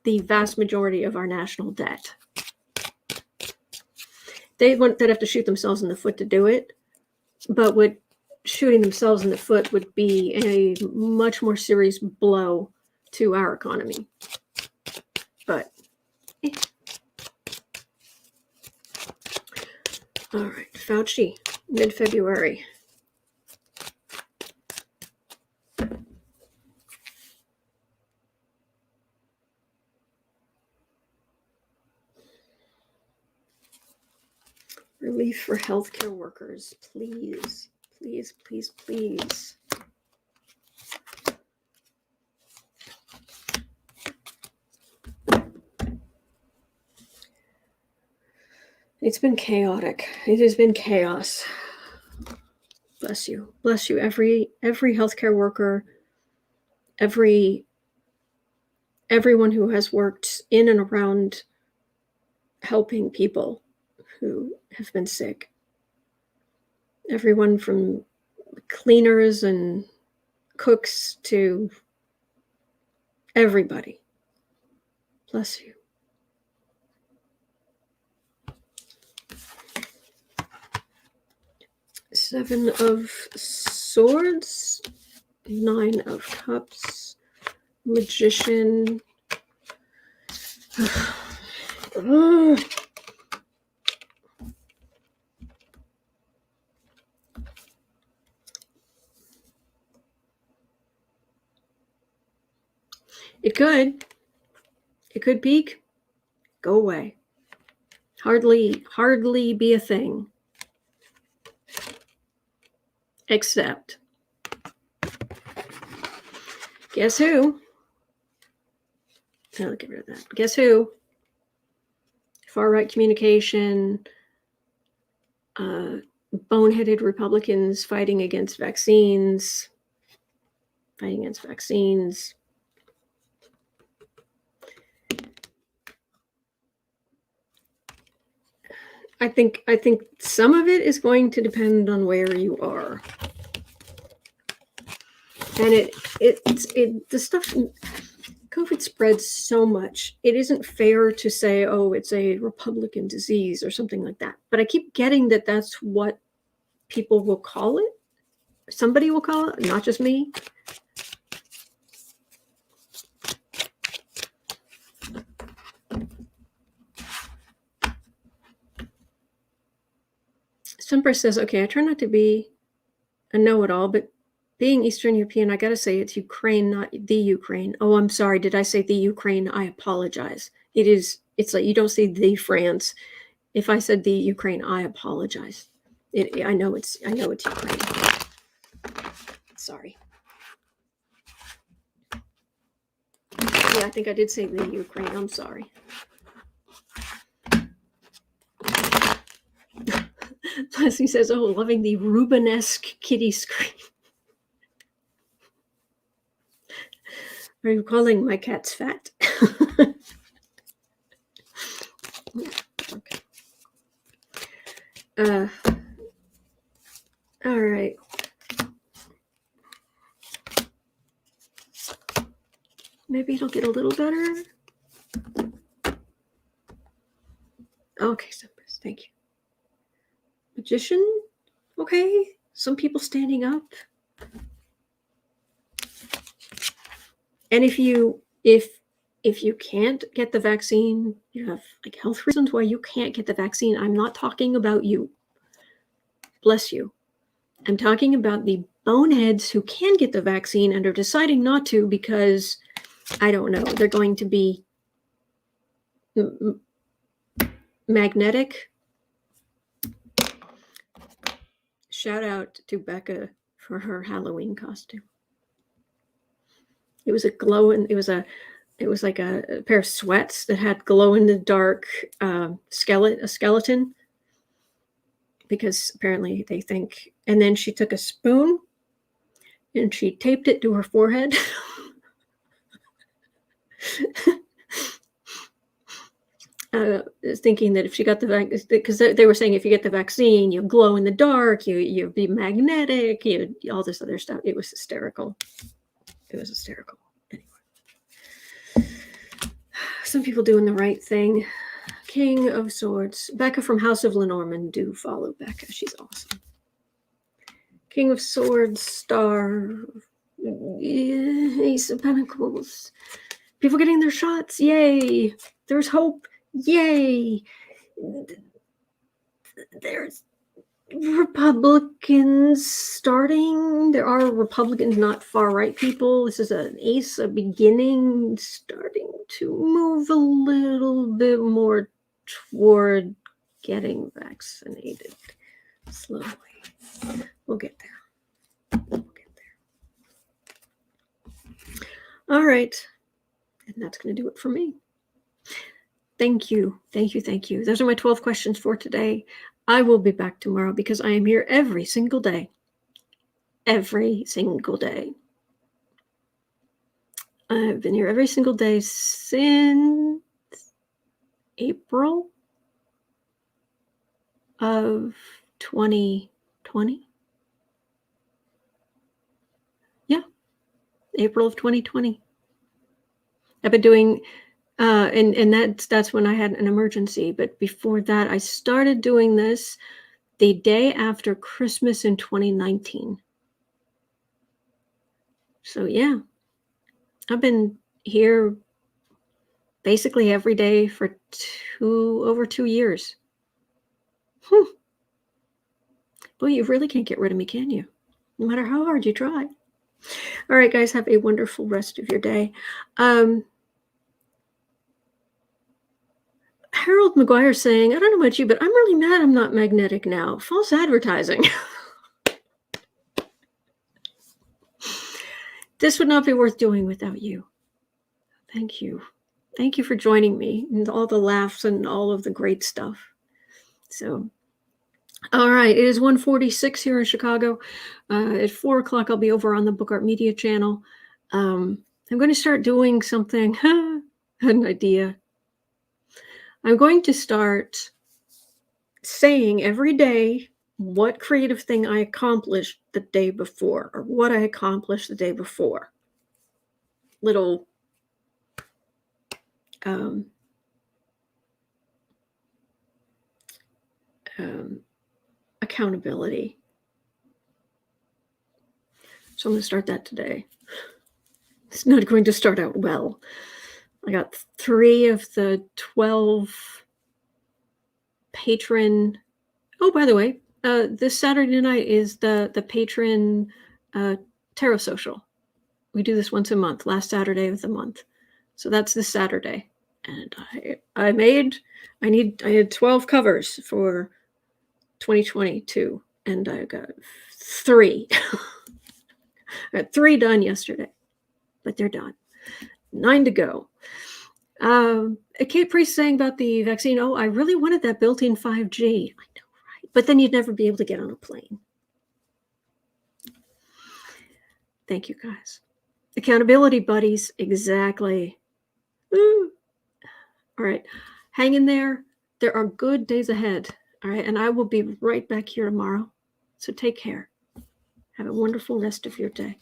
Speaker 1: the vast majority of our national debt. They'd have to shoot themselves in the foot to do it. But what shooting themselves in the foot would be a much more serious blow to our economy. But all right, Fauci, mid-February. Relief for healthcare workers, please, please, please, please. It's been chaotic. It has been chaos. Bless you. Bless you. Every healthcare worker, everyone who has worked in and around helping people who have been sick. Everyone from cleaners and cooks to everybody. Bless you. Seven of Swords, Nine of Cups, Magician. It could peak, go away. Hardly be a thing. Except, guess who? I'll get rid of that. Guess who? Far-right communication, boneheaded Republicans fighting against vaccines. I think some of it is going to depend on where you are. And the stuff, COVID spreads so much. It isn't fair to say, oh, it's a Republican disease or something like that. But I keep getting that that's what people will call it. Somebody will call it, not just me. Semper says, okay, I try not to be a know-it-all, but being Eastern European, I got to say it's Ukraine, not the Ukraine. Oh, I'm sorry. Did I say the Ukraine? I apologize. It's like you don't say the France. If I said the Ukraine, I apologize. I know it's Ukraine. Sorry. Yeah, I think I did say the Ukraine. I'm sorry. Leslie says, oh, loving the Rubenesque kitty scream. Are you calling my cats fat? Okay. All right. Maybe it'll get a little better. Okay, Sempress, thank you. Magician, okay. Some people standing up. And if you can't get the vaccine, you have like health reasons why you can't get the vaccine. I'm not talking about you. Bless you. I'm talking about the boneheads who can get the vaccine and are deciding not to because, I don't know, they're going to be magnetic. Shout out to Becca for her Halloween costume. It was a it was like a pair of sweats that had glow in the dark skeleton, because apparently they think. And then she took a spoon and she taped it to her forehead. Thinking that if she got the vaccine, because they were saying if you get the vaccine, you glow in the dark, you be magnetic, all this other stuff. It was hysterical. It was hysterical. Anyway, some people doing the right thing. King of Swords. Becca from House of Lenormand. Do follow Becca. She's awesome. King of Swords, Star, Ace of Pentacles. People getting their shots. Yay. There's hope. Yay. There's Republicans starting. There are Republicans, not far-right people. This is an ace, a beginning, starting to move a little bit more toward getting vaccinated. Slowly. We'll get there. We'll get there. All right. And that's going to do it for me. Thank you. Thank you. Thank you. Those are my 12 questions for today. I will be back tomorrow because I am here every single day. Every single day. I've been here every single day since April of 2020. Yeah, April of 2020. I've been doing, and that's when I had an emergency. But before that, I started doing this the day after Christmas in 2019. So yeah, I've been here basically every day for over 2 years. Boy, you really can't get rid of me, can you? No matter how hard you try. All right, guys, have a wonderful rest of your day. Harold McGuire saying, I don't know about you, but I'm really mad I'm not magnetic now. False advertising. This would not be worth doing without you. Thank you. Thank you for joining me and all the laughs and all of the great stuff. So, all right, it is 1:46 here in Chicago. At 4 o'clock, I'll be over on the Book Art Media channel. I'm going to start doing something, an idea. I'm going to start saying every day what creative thing I accomplished the day before, or what I accomplished the day before. Little accountability. So I'm going to start that today. It's not going to start out well. I got 3 of the 12 patron. Oh, by the way, this Saturday night is the patron tarot social. We do this once a month, last Saturday of the month. So that's this Saturday. And I had 12 covers for 2022, and I got 3. I got 3 done yesterday, but they're done. 9 to go. Kate Priest saying about the vaccine, oh, I really wanted that built-in 5G. I know, right? But then you'd never be able to get on a plane. Thank you, guys. Accountability buddies, exactly. Woo. All right, hang in there. There are good days ahead. All right, and I will be right back here tomorrow. So take care. Have a wonderful rest of your day.